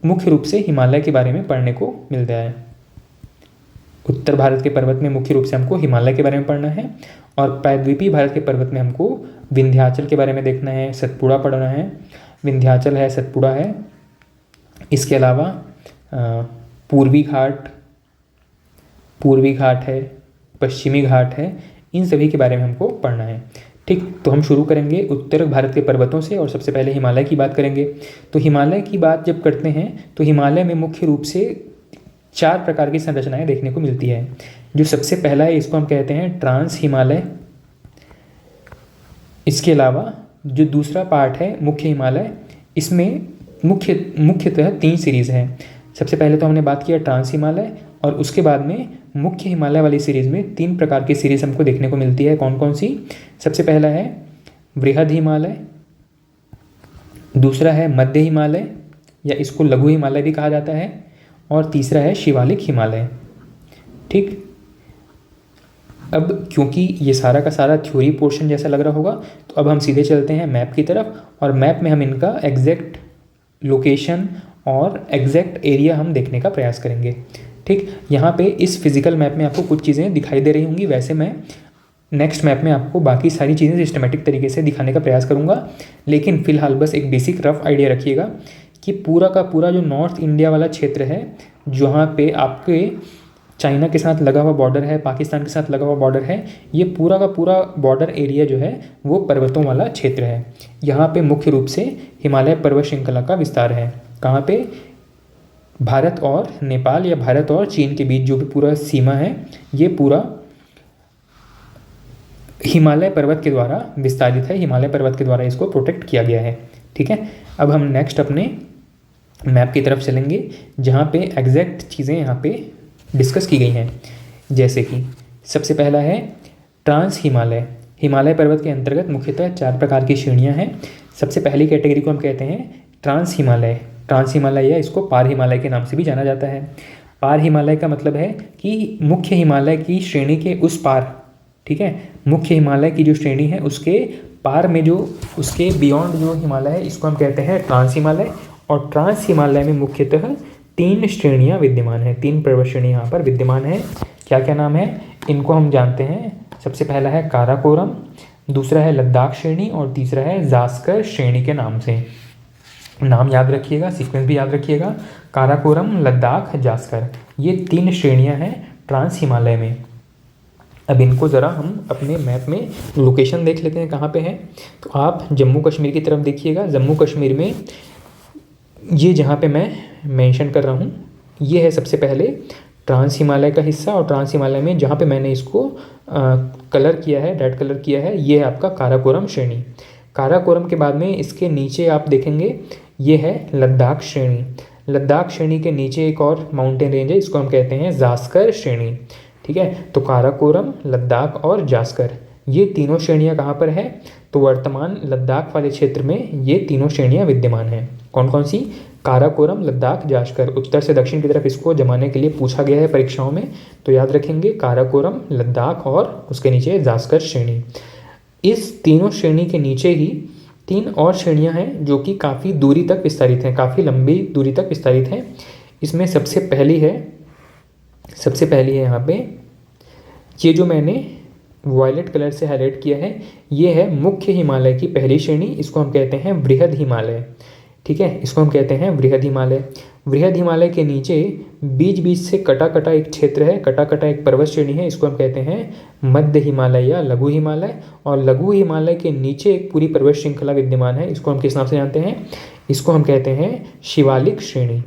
मुख्य रूप से हिमालय के बारे में पढ़ने को मिलता है। उत्तर भारत के पर्वत में मुख्य रूप से हमको हिमालय के बारे में पढ़ना है, और प्रायद्वीपीय भारत के पर्वत में हमको विंध्याचल के बारे में देखना है, सतपुड़ा पढ़ना है। विंध्याचल है, सतपुड़ा है, इसके अलावा पूर्वी घाट है, पश्चिमी घाट है, इन सभी के बारे में हमको पढ़ना है। ठीक, तो हम शुरू करेंगे उत्तर भारत के पर्वतों से और सबसे पहले हिमालय की बात करेंगे। तो हिमालय की बात जब करते हैं तो हिमालय में मुख्य रूप से 4 प्रकार की संरचनाएं देखने को मिलती है। जो सबसे पहला है इसको हम कहते हैं ट्रांस हिमालय। इसके अलावा जो दूसरा पार्ट है मुख्य हिमालय, इसमें मुख्यतः 3 सीरीज़ हैं। सबसे पहले तो हमने बात किया ट्रांस हिमालय, और उसके बाद में मुख्य हिमालय वाली सीरीज़ में 3 प्रकार की सीरीज़ हमको देखने को मिलती है। कौन कौन सी? सबसे पहला है बृहद हिमालय, दूसरा है मध्य हिमालय या इसको लघु हिमालय भी कहा जाता है, और तीसरा है शिवालिक हिमालय। ठीक, अब क्योंकि ये सारा का सारा थ्योरी पोर्शन जैसा लग रहा होगा, तो अब हम सीधे चलते हैं मैप की तरफ, और मैप में हम इनका एग्जैक्ट लोकेशन और एग्जैक्ट एरिया हम देखने का प्रयास करेंगे। ठीक, यहाँ पे इस फिजिकल मैप में आपको कुछ चीज़ें दिखाई दे रही होंगी, वैसे मैं नेक्स्ट मैप में आपको बाकी सारी चीज़ें सिस्टमेटिक तरीके से दिखाने का प्रयास करूँगा। लेकिन फिलहाल बस एक बेसिक रफ आइडिया रखिएगा कि पूरा का पूरा जो नॉर्थ इंडिया वाला क्षेत्र है, जहाँ पे आपके चाइना के साथ लगा हुआ बॉर्डर है, पाकिस्तान के साथ लगा हुआ बॉर्डर है, ये पूरा का पूरा बॉर्डर एरिया जो है वो पर्वतों वाला क्षेत्र है। यहाँ पे मुख्य रूप से हिमालय पर्वत श्रृंखला का विस्तार है। कहाँ पे? भारत और नेपाल या भारत और चीन के बीच जो भी पूरा सीमा है, ये पूरा हिमालय पर्वत के द्वारा विस्तारित है। हिमालय पर्वत के द्वारा इसको प्रोटेक्ट किया गया है। ठीक है, अब हम नेक्स्ट अपने मैप की तरफ चलेंगे, जहाँ पे एग्जैक्ट चीज़ें यहाँ पे डिस्कस की गई हैं। जैसे कि सबसे पहला है ट्रांस हिमालय। हिमालय पर्वत के अंतर्गत मुख्यतः 4 प्रकार की श्रेणियाँ हैं। सबसे पहली कैटेगरी को हम कहते हैं ट्रांस हिमालय। ट्रांस हिमालय या इसको पार हिमालय के नाम से भी जाना जाता है। पार हिमालय का मतलब है कि मुख्य हिमालय की श्रेणी के उस पार, ठीक है, मुख्य हिमालय की जो श्रेणी है उसके पार में जो उसके बियॉन्ड जो हिमालय है, इसको हम कहते हैं ट्रांस हिमालय। और ट्रांस हिमालय में मुख्यतः 3 श्रेणियाँ विद्यमान हैं, 3 पर्वत श्रेणी यहाँ पर विद्यमान है। क्या क्या नाम है इनको हम जानते हैं। सबसे पहला है काराकोरम, दूसरा है लद्दाख श्रेणी और तीसरा है जास्कर श्रेणी के नाम से। नाम याद रखिएगा, सीक्वेंस भी याद रखिएगा। काराकोरम, लद्दाख, जास्कर, ये 3 श्रेणियाँ हैं ट्रांस हिमालय में। अब इनको ज़रा हम अपने मैप में लोकेशन देख लेते हैं कहाँ पे है। तो आप जम्मू कश्मीर की तरफ देखिएगा। जम्मू कश्मीर में ये जहाँ पे मैं मेंशन कर रहा हूँ, ये है सबसे पहले ट्रांस हिमालय का हिस्सा। और ट्रांस हिमालय में जहाँ पे मैंने इसको कलर किया है, रेड कलर किया है, ये है आपका काराकोरम श्रेणी। काराकोरम के बाद में इसके नीचे आप देखेंगे ये है लद्दाख श्रेणी। लद्दाख श्रेणी के नीचे एक और माउंटेन रेंज है, इसको हम कहते हैं जास्कर श्रेणी। ठीक है, तो काराकोरम, लद्दाख और जास्कर, ये तीनों श्रेणियाँ कहाँ पर है? तो वर्तमान लद्दाख वाले क्षेत्र में ये तीनों श्रेणियाँ विद्यमान हैं। कौन कौन सी? काराकोरम, लद्दाख, जास्कर। उत्तर से दक्षिण की तरफ इसको जमाने के लिए पूछा गया है परीक्षाओं में, तो याद रखेंगे काराकोरम, लद्दाख और उसके नीचे जास्कर श्रेणी। इस तीनों श्रेणी के नीचे ही 3 और श्रेणियाँ हैं जो कि काफ़ी दूरी तक विस्तारित हैं, काफ़ी लंबी दूरी तक विस्तारित हैं। इसमें सबसे पहली है यहाँ पे, ये जो मैंने वॉयलेट कलर से हाईलाइट किया है, ये है मुख्य हिमालय की पहली श्रेणी। इसको हम कहते हैं बृहद हिमालय। ठीक है, इसको हम कहते हैं बृहद हिमालय। बृहद हिमालय के नीचे बीच बीच से कटा कटा एक क्षेत्र है, कटा कटा एक पर्वत श्रेणी है, इसको हम कहते हैं मध्य हिमालय या लघु हिमालय। और लघु हिमालय के नीचे एक पूरी पर्वत श्रृंखला विद्यमान है, इसको हम किस नाम से जानते हैं? इसको हम कहते हैं शिवालिक श्रेणी।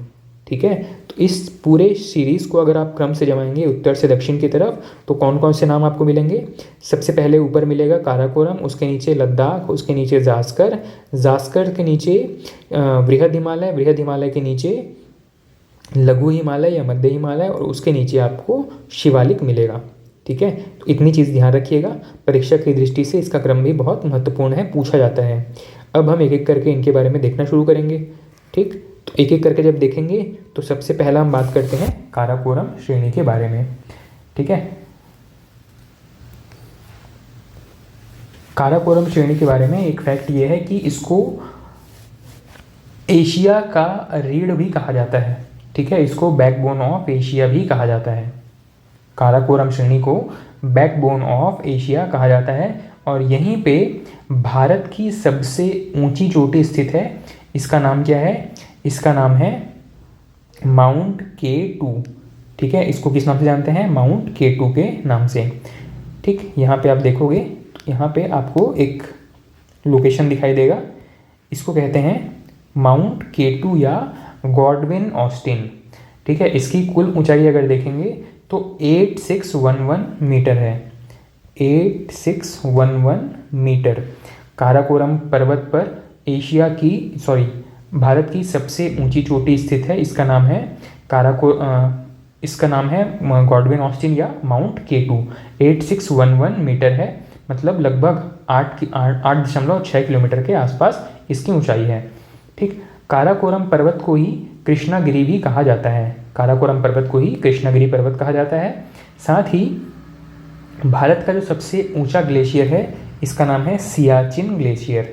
ठीक है, तो इस पूरे सीरीज़ को अगर आप क्रम से जमाएंगे उत्तर से दक्षिण की तरफ, तो कौन कौन से नाम आपको मिलेंगे? सबसे पहले ऊपर मिलेगा काराकोरम, उसके नीचे लद्दाख, उसके नीचे जास्कर, जास्कर के नीचे बृहद हिमालय, बृहद हिमालय के नीचे लघु हिमालय या मध्य हिमालय, और उसके नीचे आपको शिवालिक मिलेगा। ठीक है, तो इतनी चीज़ ध्यान रखिएगा, परीक्षा की दृष्टि से इसका क्रम भी बहुत महत्वपूर्ण है, पूछा जाता है। अब हम एक एक करके इनके बारे में देखना शुरू करेंगे। ठीक, तो एक एक करके जब देखेंगे तो सबसे पहला हम बात करते हैं काराकोरम श्रेणी के बारे में। ठीक है, काराकोरम श्रेणी के बारे में एक फैक्ट ये है कि इसको एशिया का रीढ़ भी कहा जाता है। ठीक है, इसको बैकबोन ऑफ एशिया भी कहा जाता है। काराकोरम श्रेणी को बैकबोन ऑफ एशिया कहा जाता है, और यहीं पे भारत की सबसे ऊंची चोटी स्थित है। इसका नाम क्या है? इसका नाम है माउंट K2। ठीक है, इसको किस नाम से जानते हैं? माउंट K2 के नाम से। ठीक, यहाँ पे आप देखोगे, यहाँ पे आपको एक लोकेशन दिखाई देगा, इसको कहते हैं माउंट K2 या गॉडविन ऑस्टिन। ठीक है, इसकी कुल ऊंचाई अगर देखेंगे तो 8611 मीटर है, 8611 मीटर। काराकोरम पर्वत पर भारत की सबसे ऊंची चोटी स्थित है। इसका नाम है गॉडविन ऑस्टिन या माउंट K2। 8611 मीटर है, मतलब लगभग 8.6 किलोमीटर के आसपास इसकी ऊंचाई है। ठीक, काराकोरम पर्वत को ही कृष्णागिरी भी कहा जाता है। काराकोरम पर्वत को ही कृष्णागिरी पर्वत कहा जाता है। साथ ही भारत का जो सबसे ऊंचा ग्लेशियर है इसका नाम है Siachen glacier.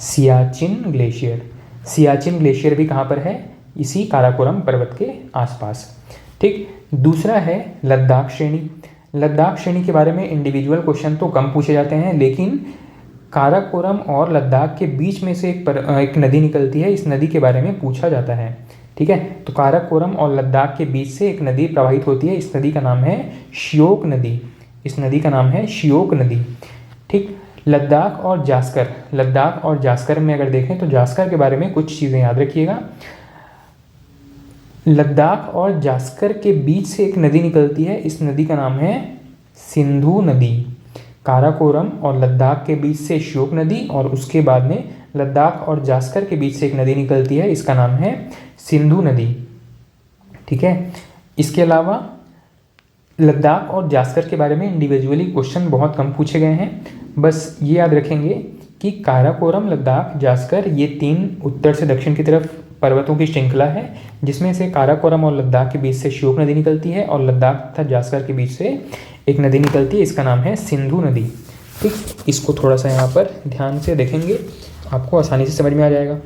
Siachen glacier, Siachen glacier भी कहाँ पर है? इसी काराकोरम पर्वत के आसपास। ठीक, दूसरा है लद्दाख श्रेणी। लद्दाख श्रेणी के बारे में इंडिविजुअल क्वेश्चन तो कम पूछे जाते हैं, लेकिन काराकोरम और लद्दाख के बीच में से एक नदी निकलती है, इस नदी के बारे में पूछा जाता है। ठीक है, तो काराकोरम और लद्दाख के बीच से एक नदी प्रवाहित होती है, इस नदी का नाम है श्योक नदी। इस नदी का नाम है श्योक नदी। ठीक, लद्दाख और जास्कर, लद्दाख और जास्कर में अगर देखें तो जास्कर के बारे में कुछ चीज़ें याद रखिएगा। लद्दाख और जास्कर के बीच से एक नदी निकलती है, इस नदी का नाम है सिंधु नदी। काराकोरम और लद्दाख के बीच से श्योक नदी और उसके बाद में लद्दाख और जास्कर के बीच से एक नदी निकलती है, इसका नाम है सिंधु नदी। ठीक है, इसके अलावा लद्दाख और जास्कर के बारे में इंडिविजुअली क्वेश्चन बहुत कम पूछे गए हैं। बस ये याद रखेंगे कि काराकोरम, लद्दाख, जास्कर ये 3 उत्तर से दक्षिण की तरफ पर्वतों की श्रृंखला है, जिसमें से काराकोरम और लद्दाख के बीच से श्योक नदी निकलती है और लद्दाख तथा जास्कर के बीच से एक नदी निकलती है, इसका नाम है सिंधु नदी। ठीक, इसको थोड़ा सा यहाँ पर ध्यान से देखेंगे, आपको आसानी से समझ में आ जाएगा।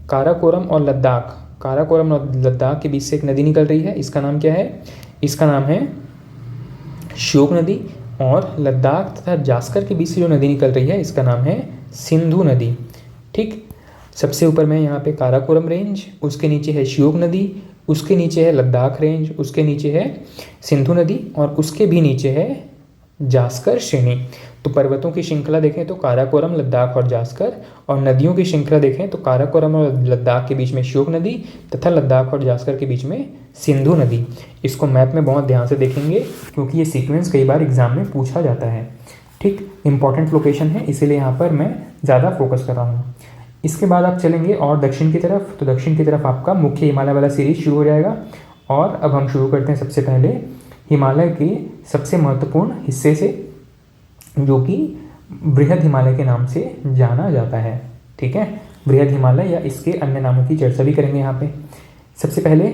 काराकोरम और लद्दाख, काराकोरम और लद्दाख के बीच से एक नदी निकल रही है, इसका नाम क्या है? इसका नाम है श्योक नदी। और लद्दाख तथा जास्कर के बीच से जो नदी निकल रही है इसका नाम है सिंधु नदी। ठीक, सबसे ऊपर में यहाँ पे काराकोरम रेंज, उसके नीचे है श्योक नदी, उसके नीचे है लद्दाख रेंज, उसके नीचे है सिंधु नदी और उसके भी नीचे है जास्कर श्रेणी। तो पर्वतों की श्रृंखला देखें तो काराकोरम, लद्दाख और जास्कर, और नदियों की श्रृंखला देखें तो काराकोरम और लद्दाख के बीच में श्योक नदी तथा लद्दाख और जास्कर के बीच में सिंधु नदी। इसको मैप में बहुत ध्यान से देखेंगे क्योंकि ये सीक्वेंस कई बार एग्जाम में पूछा जाता है। ठीक, इंपॉर्टेंट लोकेशन है, इसीलिए यहाँ पर मैं ज़्यादा फोकस कर रहा हूँ। इसके बाद आप चलेंगे और दक्षिण की तरफ, तो दक्षिण की तरफ आपका मुख्य हिमालय वाला सीरीज शुरू हो जाएगा। और अब हम शुरू करते हैं सबसे पहले हिमालय के सबसे महत्वपूर्ण हिस्से से, जो कि बृहद हिमालय के नाम से जाना जाता है। ठीक है, बृहद हिमालय या इसके अन्य नामों की चर्चा भी करेंगे यहाँ पे। सबसे पहले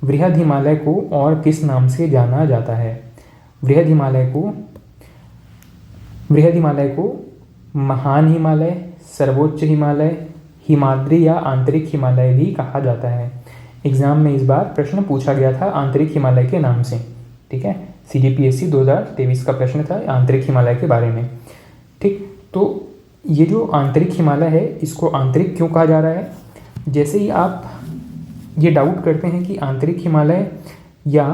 बृहद हिमालय को और किस नाम से जाना जाता है? बृहद हिमालय को महान हिमालय, सर्वोच्च हिमालय, हिमाद्री या आंतरिक हिमालय भी कहा जाता है। एग्जाम में इस बार प्रश्न पूछा गया था आंतरिक हिमालय के नाम से। ठीक है, CGPSC 2023 का प्रश्न था आंतरिक हिमालय के बारे में। ठीक, तो ये जो आंतरिक हिमालय है इसको आंतरिक क्यों कहा जा रहा है? जैसे ही आप ये डाउट करते हैं कि आंतरिक हिमालय या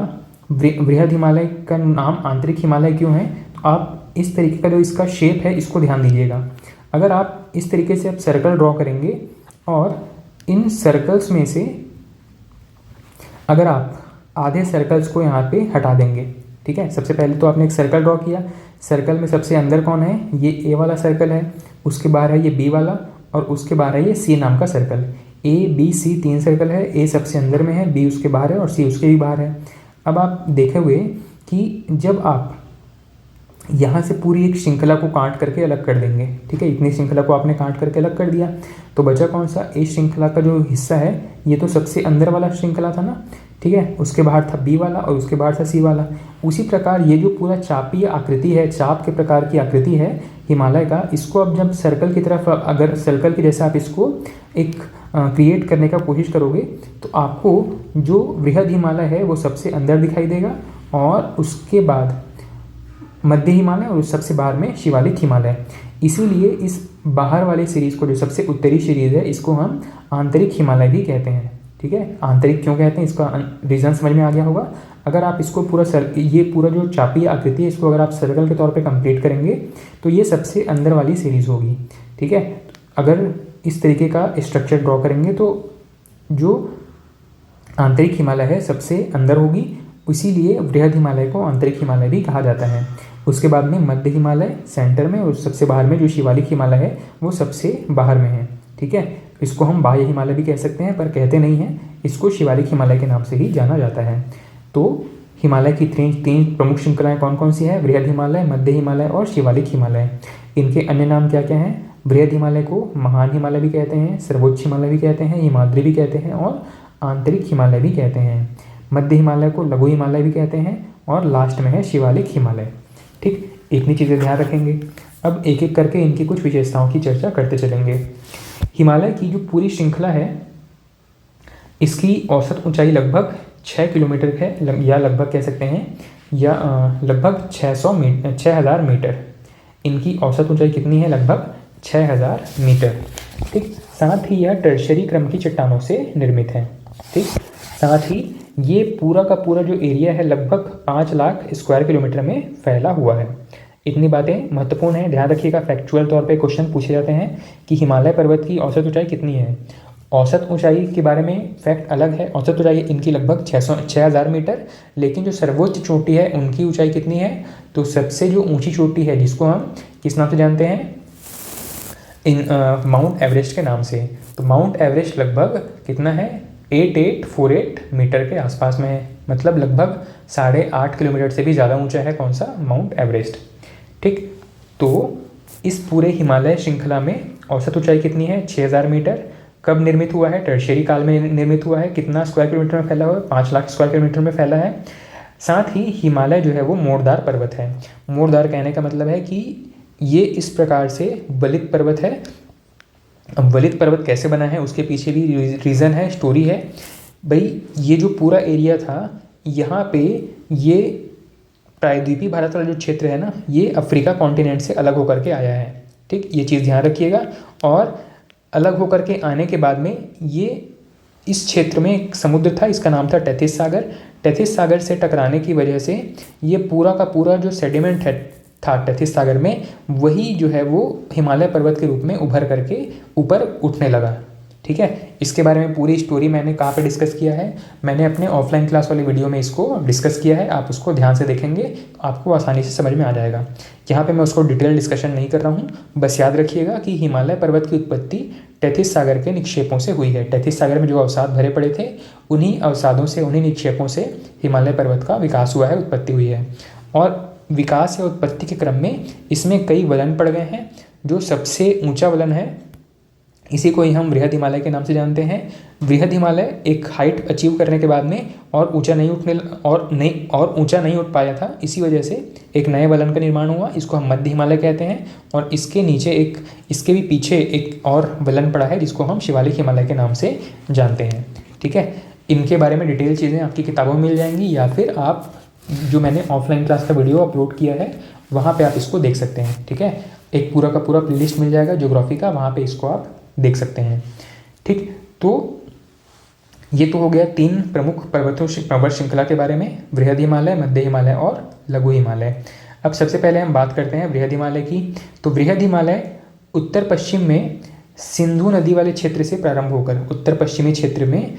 बृहद हिमालय का नाम आंतरिक हिमालय क्यों है, तो आप इस तरीके का जो इसका शेप है इसको ध्यान दीजिएगा। अगर आप इस तरीके से आप सर्कल ड्रॉ करेंगे और इन सर्कल्स में से अगर आप आधे सर्कल्स को यहाँ पे हटा देंगे, ठीक है, सबसे पहले तो आपने एक सर्कल ड्रॉ किया, सर्कल में सबसे अंदर कौन है? ये A वाला सर्कल है, उसके बाहर है ये B वाला और उसके बाहर है ये C नाम का circle. A, B, C 3 circle है, A सबसे अंदर में है, B उसके बाहर है और C उसके भी बाहर है। अब आप देखे हुए कि जब आप यहाँ से पूरी एक श्रृंखला को काट करके अलग कर देंगे, ठीक है, इतनी श्रृंखला को आपने काट करके अलग कर दिया, तो बचा कौन सा? इस श्रृंखला का जो हिस्सा है ये तो सबसे अंदर वाला श्रृंखला था ना, ठीक है, उसके बाहर था B वाला और उसके बाहर था C वाला। उसी प्रकार ये जो पूरा चापीय आकृति है, चाप के प्रकार की आकृति है हिमालय का, इसको अब जब सर्कल की तरफ, अगर सर्कल के जैसा आप इसको एक क्रिएट करने का कोशिश करोगे तो आपको जो बृहद हिमालय है वो सबसे अंदर दिखाई देगा और उसके बाद मध्य हिमालय और सबसे बाहर में शिवालिक हिमालय। इसीलिए इस बाहर वाली सीरीज़ को, जो सबसे उत्तरी सीरीज़ है, इसको हम आंतरिक हिमालय भी कहते हैं। ठीक है, आंतरिक क्यों कहते हैं इसका रीज़न समझ में आ गया होगा। अगर आप इसको पूरा ये पूरा जो चापीय आकृति है इसको अगर आप सर्कल के तौर पे कंप्लीट करेंगे तो ये सबसे अंदर वाली सीरीज़ होगी। ठीक है, अगर इस तरीके का स्ट्रक्चर ड्रॉ करेंगे तो जो आंतरिक हिमालय है सबसे अंदर होगी, इसीलिए बृहद हिमालय को आंतरिक हिमालय भी कहा जाता है। उसके बाद में मध्य हिमालय सेंटर में और सबसे बाहर में जो शिवालिक हिमालय है वो सबसे बाहर में है। ठीक है, इसको हम बाह्य हिमालय भी कह सकते हैं पर कहते नहीं हैं, इसको शिवालिक हिमालय के नाम से ही जाना जाता है। तो हिमालय की तीन प्रमुख श्रृंखलाएं कौन कौन सी है? बृहद हिमालय, मध्य हिमालय और शिवालिक हिमालय। इनके अन्य नाम क्या क्या हैं? बृहद हिमालय को महान हिमालय भी कहते हैं, सर्वोच्च हिमालय भी कहते हैं, हिमाद्री भी कहते हैं और आंतरिक हिमालय भी कहते हैं। मध्य हिमालय को लघु हिमालय भी कहते हैं और लास्ट में है शिवालिक हिमालय। ठीक, इतनी चीज़ें ध्यान रखेंगे। अब एक एक करके इनकी कुछ विशेषताओं की चर्चा करते चलेंगे। हिमालय की जो पूरी श्रृंखला है इसकी औसत ऊंचाई लगभग 6 किलोमीटर है, या लगभग कह सकते हैं, या लगभग 6,000 मीटर। इनकी औसत ऊंचाई कितनी है? लगभग 6,000 मीटर। ठीक, साथ ही यह टर्शियरी क्रम की चट्टानों से निर्मित है। ठीक, साथ ही ये पूरा का पूरा जो एरिया है लगभग 5 लाख स्क्वायर किलोमीटर में फैला हुआ है। इतनी बातें महत्वपूर्ण हैं, ध्यान रखिएगा। फैक्चुअल तौर पे क्वेश्चन पूछे जाते हैं कि हिमालय पर्वत की औसत ऊंचाई कितनी है। औसत ऊंचाई के बारे में फैक्ट अलग है। औसत ऊंचाई इनकी लगभग 6,000 मीटर, लेकिन जो सर्वोच्च चोटी है उनकी ऊंचाई कितनी है? तो सबसे जो ऊंची चोटी है जिसको हम किस नाम से जानते हैं? माउंट एवरेस्ट के नाम से। तो माउंट एवरेस्ट लगभग कितना है? 8848 मीटर के आसपास में है, मतलब लगभग 8.5 किलोमीटर से भी ज़्यादा ऊंचा है। कौन सा? Mount Everest. ठीक, तो इस पूरे हिमालय श्रृंखला में औसत ऊंचाई कितनी है? 6,000 मीटर। कब निर्मित हुआ है? टर्शियरी काल में निर्मित हुआ है। कितना स्क्वायर किलोमीटर में फैला हुआ है? 5 लाख स्क्वायर किलोमीटर में फैला है। साथ ही हिमालय जो है वो मोड़दार पर्वत है। मोड़दार कहने का मतलब है कि ये इस प्रकार से वलित पर्वत है। अब वलित पर्वत कैसे बना है उसके पीछे भी रीज़न है, स्टोरी है। भाई ये जो पूरा एरिया था यहाँ पे, ये प्रायद्वीपीय भारत वाला जो क्षेत्र है ना, ये अफ्रीका कॉन्टिनेंट से अलग होकर के आया है। ठीक, ये चीज़ ध्यान रखिएगा। और अलग होकर के आने के बाद में ये इस क्षेत्र में एक समुद्र था, इसका नाम था टेथिस सागर। टेथिस सागर से टकराने की वजह से ये पूरा का पूरा जो सेडिमेंट था टेथिस सागर में, वही जो है वो हिमालय पर्वत के रूप में उभर करके ऊपर उठने लगा। ठीक है, इसके बारे में पूरी स्टोरी मैंने कहाँ पे डिस्कस किया है? मैंने अपने ऑफलाइन क्लास वाली वीडियो में इसको डिस्कस किया है। आप उसको ध्यान से देखेंगे तो आपको आसानी से समझ में आ जाएगा। यहाँ पे मैं उसको डिटेल डिस्कशन नहीं कर रहा हूँ। बस याद रखिएगा कि हिमालय पर्वत की उत्पत्ति टेथिस सागर के निक्षेपों से हुई है। टेथिस सागर में जो अवसाद भरे पड़े थे, उन्हीं अवसादों से, उन्हीं निक्षेपों से हिमालय पर्वत का विकास हुआ है, उत्पत्ति हुई है। और विकास या उत्पत्ति के क्रम में इसमें कई वलन पड़ गए हैं। जो सबसे ऊंचा वलन है इसी को ही हम बृहद हिमालय के नाम से जानते हैं। बृहद हिमालय एक हाइट अचीव करने के बाद में और ऊंचा नहीं उठ पाया था। इसी वजह से एक नए वलन का निर्माण हुआ, इसको हम मध्य हिमालय कहते हैं। और इसके नीचे इसके भी पीछे एक और वलन पड़ा है जिसको हम शिवालिक हिमालय के नाम से जानते हैं। ठीक है, इनके बारे में डिटेल चीज़ें आपकी किताबों में मिल जाएंगी, या फिर आप जो मैंने ऑफलाइन क्लास का वीडियो अपलोड किया है वहाँ पे आप इसको देख सकते हैं। ठीक है, एक पूरा का पूरा प्लेलिस्ट मिल जाएगा ज्योग्राफी का, वहाँ पे इसको आप देख सकते हैं। ठीक, तो ये तो हो गया 3 प्रमुख पर्वत श्रृंखला के बारे में, बृहद हिमालय, मध्य हिमालय और लघु हिमालय। अब सबसे पहले हम बात करते हैं बृहद हिमालय की। तो बृहद हिमालय उत्तर पश्चिम में सिंधु नदी वाले क्षेत्र से प्रारंभ होकर, उत्तर पश्चिमी क्षेत्र में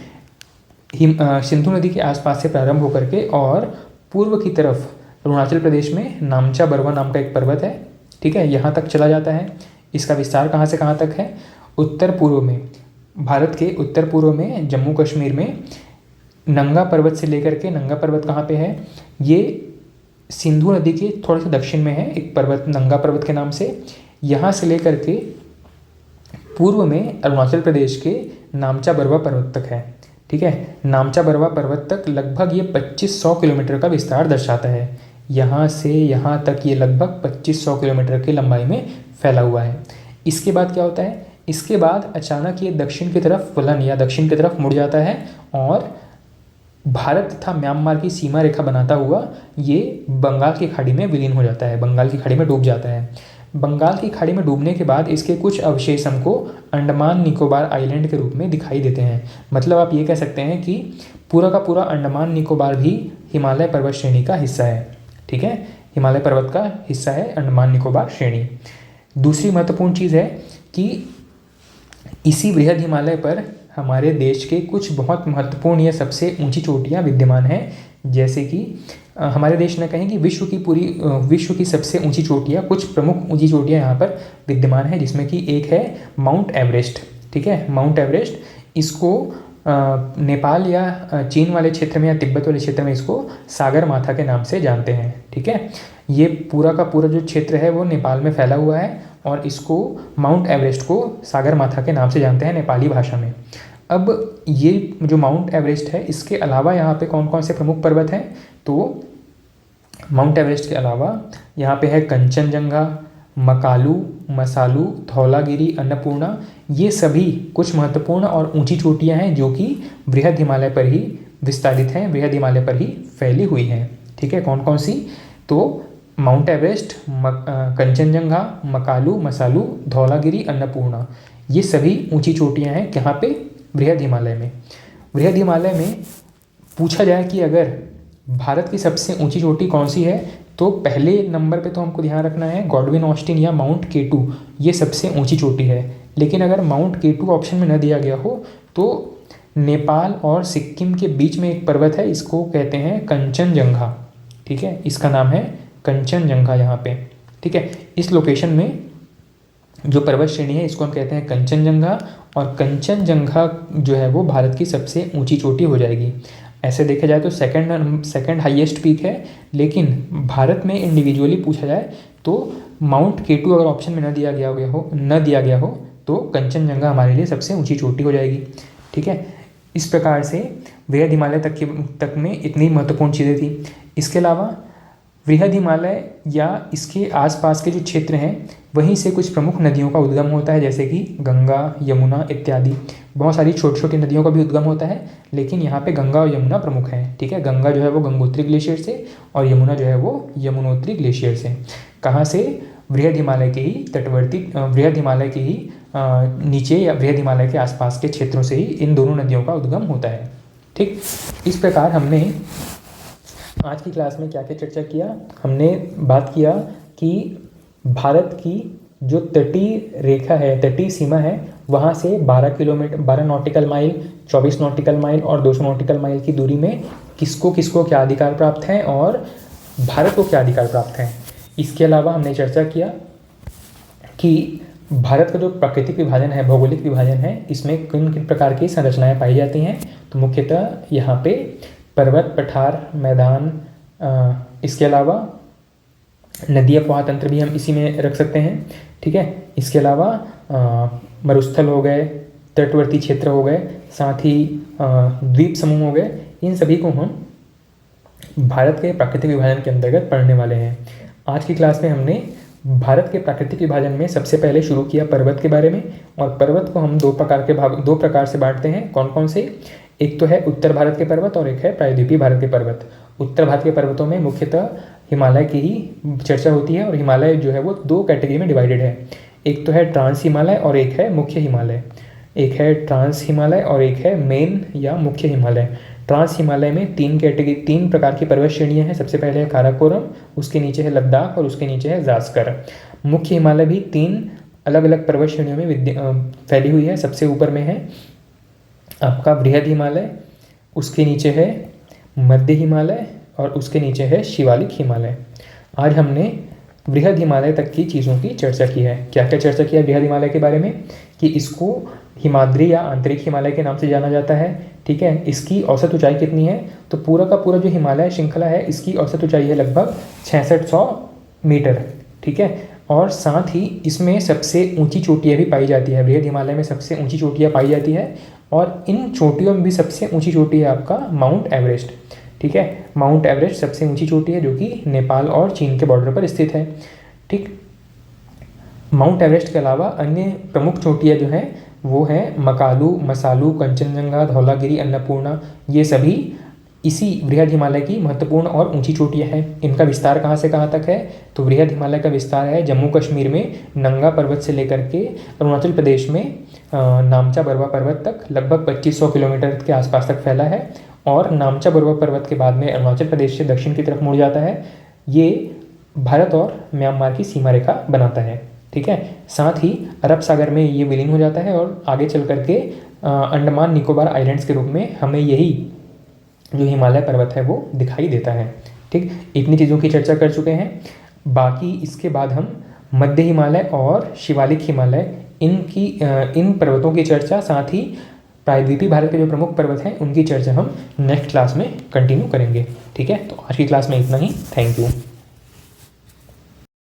सिंधु नदी के आसपास से प्रारंभ होकर के और पूर्व की तरफ अरुणाचल प्रदेश में नामचा बरवा नाम का एक पर्वत है। ठीक है, यहाँ तक चला जाता है। इसका विस्तार कहाँ से कहाँ तक है? उत्तर पूर्व में, भारत के उत्तर पूर्व में जम्मू कश्मीर में नंगा पर्वत से लेकर के, नंगा पर्वत कहाँ पे है? ये सिंधु नदी के थोड़े से दक्षिण में है एक पर्वत, नंगा पर्वत के नाम से। यहाँ से लेकर के पूर्व में अरुणाचल प्रदेश के नामचा बरवा पर्वत तक है। ठीक है, नामचा बरवा पर्वत तक लगभग ये 2500 किलोमीटर का विस्तार दर्शाता है। यहाँ से यहाँ तक ये लगभग 2500 किलोमीटर की लंबाई में फैला हुआ है। इसके बाद क्या होता है? इसके बाद अचानक ये दक्षिण की तरफ वलन या दक्षिण की तरफ मुड़ जाता है और भारत तथा म्यांमार की सीमा रेखा बनाता हुआ ये बंगाल की खाड़ी में विलीन हो जाता है, बंगाल की खाड़ी में डूब जाता है। बंगाल की खाड़ी में डूबने के बाद इसके कुछ अवशेष हमको अंडमान निकोबार आइलैंड के रूप में दिखाई देते हैं। मतलब आप ये कह सकते हैं कि पूरा का पूरा अंडमान निकोबार भी हिमालय पर्वत श्रेणी का हिस्सा है। ठीक है, हिमालय पर्वत का हिस्सा है अंडमान निकोबार श्रेणी। दूसरी महत्वपूर्ण चीज़ है कि इसी बृहद हिमालय पर हमारे देश के कुछ बहुत महत्वपूर्ण या सबसे ऊंची चोटियाँ विद्यमान हैं। जैसे कि हमारे देश ने कहें कि विश्व की सबसे ऊंची चोटियाँ, कुछ प्रमुख ऊंची चोटियाँ यहाँ पर विद्यमान है, जिसमें कि एक है माउंट एवरेस्ट। ठीक है, माउंट एवरेस्ट, इसको नेपाल या चीन वाले क्षेत्र में या तिब्बत वाले क्षेत्र में इसको सागर माथा के नाम से जानते हैं। ठीक है, ये पूरा का पूरा जो क्षेत्र है वो नेपाल में फैला हुआ है और इसको माउंट एवरेस्ट को सागर माथा के नाम से जानते हैं नेपाली भाषा में। अब ये जो माउंट एवरेस्ट है, इसके अलावा यहाँ पे कौन कौन से प्रमुख पर्वत हैं? तो माउंट एवरेस्ट के अलावा यहाँ पे है कंचनजंगा, मकालू, मसालू, धौलागिरी, अन्नपूर्णा। ये सभी कुछ महत्वपूर्ण और ऊंची चोटियाँ हैं जो कि बृहद हिमालय पर ही विस्तारित हैं, बृहद हिमालय पर ही फैली हुई हैं। ठीक है, कौन कौन सी? तो माउंट एवरेस्ट, कंचनजंगा, मकालू, मसालू, धौलागिरी, अन्नपूर्णा, ये सभी ऊंची चोटियाँ हैं कहाँ पे? बृहद हिमालय में। बृहद हिमालय में पूछा जाए कि अगर भारत की सबसे ऊंची चोटी कौन सी है, तो पहले नंबर पे तो हमको ध्यान रखना है गॉडविन ऑस्टिन या माउंट K2, ये सबसे ऊंची चोटी है। लेकिन अगर माउंट K2 ऑप्शन में न दिया गया हो तो नेपाल और सिक्किम के बीच में एक पर्वत है, इसको कहते हैं कंचनजंगा। ठीक है, इसका नाम है कंचनजंगा यहाँ पे। ठीक है, इस लोकेशन में जो पर्वत श्रेणी है इसको हम कहते हैं कंचनजंगा, और कंचनजंगा जो है वो भारत की सबसे ऊंची चोटी हो जाएगी। ऐसे देखा जाए तो सेकंड हाईएस्ट पीक है, लेकिन भारत में इंडिविजुअली पूछा जाए तो माउंट K2 अगर ऑप्शन में न दिया गया हो तो कंचनजंगा हमारे लिए सबसे ऊंची चोटी हो जाएगी। ठीक है, इस प्रकार से बृहद हिमालय तक में इतनी महत्वपूर्ण चीज़ें थी। इसके अलावा बृहद हिमालय या इसके आसपास के जो क्षेत्र हैं वहीं से कुछ प्रमुख नदियों का उद्गम होता है, जैसे कि गंगा, यमुना इत्यादि। बहुत सारी छोटी छोटी नदियों का भी उद्गम होता है, लेकिन यहाँ पे गंगा और यमुना प्रमुख हैं। ठीक है, गंगा जो है वो गंगोत्री ग्लेशियर से और यमुना जो है वो यमुनोत्री ग्लेशियर से। कहाँ से? बृहद हिमालय के ही तटवर्ती, बृहद हिमालय के ही नीचे या बृहद हिमालय के आसपास के क्षेत्रों से ही इन दोनों नदियों का उद्गम होता है। ठीक, इस प्रकार हमने आज की क्लास में क्या क्या चर्चा किया? हमने बात किया कि भारत की जो तटीय रेखा है, तटीय सीमा है, वहाँ से 12 नॉटिकल माइल, 24 नॉटिकल माइल और 200 नॉटिकल माइल की दूरी में किसको किसको क्या अधिकार प्राप्त हैं और भारत को क्या अधिकार प्राप्त हैं। इसके अलावा हमने चर्चा किया कि भारत का जो प्राकृतिक विभाजन है, भौगोलिक विभाजन है, इसमें किन किन प्रकार की संरचनाएं पाई जाती हैं। तो मुख्यतः यहाँ पे पर्वत, पठार, मैदान, इसके अलावा नदी अफवाह तंत्र भी हम इसी में रख सकते हैं। ठीक है, इसके अलावा मरुस्थल हो गए, तटवर्ती क्षेत्र हो गए, साथ ही द्वीप समूह हो गए। इन सभी को हम भारत के प्राकृतिक विभाजन के अंतर्गत पढ़ने वाले हैं। आज की क्लास में हमने भारत के प्राकृतिक विभाजन में सबसे पहले शुरू किया पर्वत के बारे में, और पर्वत को हम दो प्रकार से बांटते हैं। कौन कौन से? एक तो है उत्तर भारत के पर्वत और एक है प्रायद्वीपीय भारत के पर्वत। उत्तर भारत के पर्वतों में मुख्यतः हिमालय की ही चर्चा होती है, और हिमालय जो है वो दो कैटेगरी में डिवाइडेड है। एक तो है ट्रांस हिमालय और एक है मुख्य हिमालय। एक है ट्रांस हिमालय और एक है मेन या मुख्य हिमालय। ट्रांस हिमालय में तीन प्रकार की पर्वत श्रेणियाँ हैं। सबसे पहले है काराकोरम, उसके नीचे है लद्दाख और उसके नीचे है जास्कर। मुख्य हिमालय भी 3 अलग अलग पर्वत श्रेणियों में फैली हुई है। सबसे ऊपर में है आपका बृहद हिमालय, उसके नीचे है मध्य हिमालय और उसके नीचे है शिवालिक हिमालय। आज हमने बृहद हिमालय तक की चीज़ों की चर्चा की है। क्या क्या चर्चा किया बृहद हिमालय के बारे में? कि इसको हिमाद्री या आंतरिक हिमालय के नाम से जाना जाता है। ठीक है, इसकी औसत ऊंचाई कितनी है? तो पूरा का पूरा जो हिमालय श्रृंखला है इसकी औसत ऊंचाई है लगभग 6600 मीटर। ठीक है, और साथ ही इसमें सबसे ऊंची चोटियाँ भी पाई जाती है। बृहद हिमालय में सबसे ऊंची चोटियाँ पाई जाती है, और इन चोटियों में भी सबसे ऊंची चोटी है आपका माउंट एवरेस्ट। ठीक है, माउंट एवरेस्ट सबसे ऊंची चोटी है जो कि नेपाल और चीन के बॉर्डर पर स्थित है। ठीक, माउंट एवरेस्ट के अलावा अन्य प्रमुख चोटियाँ जो हैं वो हैं मकालू, मसालू, कंचनजंगा, धौलागिरी, अन्नपूर्णा। ये सभी इसी बृहद हिमालय की महत्वपूर्ण और ऊंची चोटियाँ हैं। इनका विस्तार कहाँ से कहाँ तक है? तो बृहद हिमालय का विस्तार है जम्मू कश्मीर में नंगा पर्वत से लेकर के अरुणाचल प्रदेश में नामचा बरवा पर्वत तक लगभग 2500 किलोमीटर के आसपास तक फैला है, और नामचा बरवा पर्वत के बाद में अरुणाचल प्रदेश से दक्षिण की तरफ मुड़ जाता है। ये भारत और म्यांमार की सीमा रेखा बनाता है। ठीक है, साथ ही अरब सागर में ये विलीन हो जाता है और आगे चल करके अंडमान निकोबार आइलैंड्स के रूप में हमें यही जो हिमालय पर्वत है वो दिखाई देता है। ठीक, इतनी चीज़ों की चर्चा कर चुके हैं। बाकी इसके बाद हम मध्य हिमालय और शिवालिक हिमालय इन पर्वतों की चर्चा, साथ ही प्रायद्वीपीय भारत के जो प्रमुख पर्वत हैं उनकी चर्चा हम नेक्स्ट क्लास में कंटिन्यू करेंगे। ठीक है, तो आज की क्लास में इतना ही। Thank you.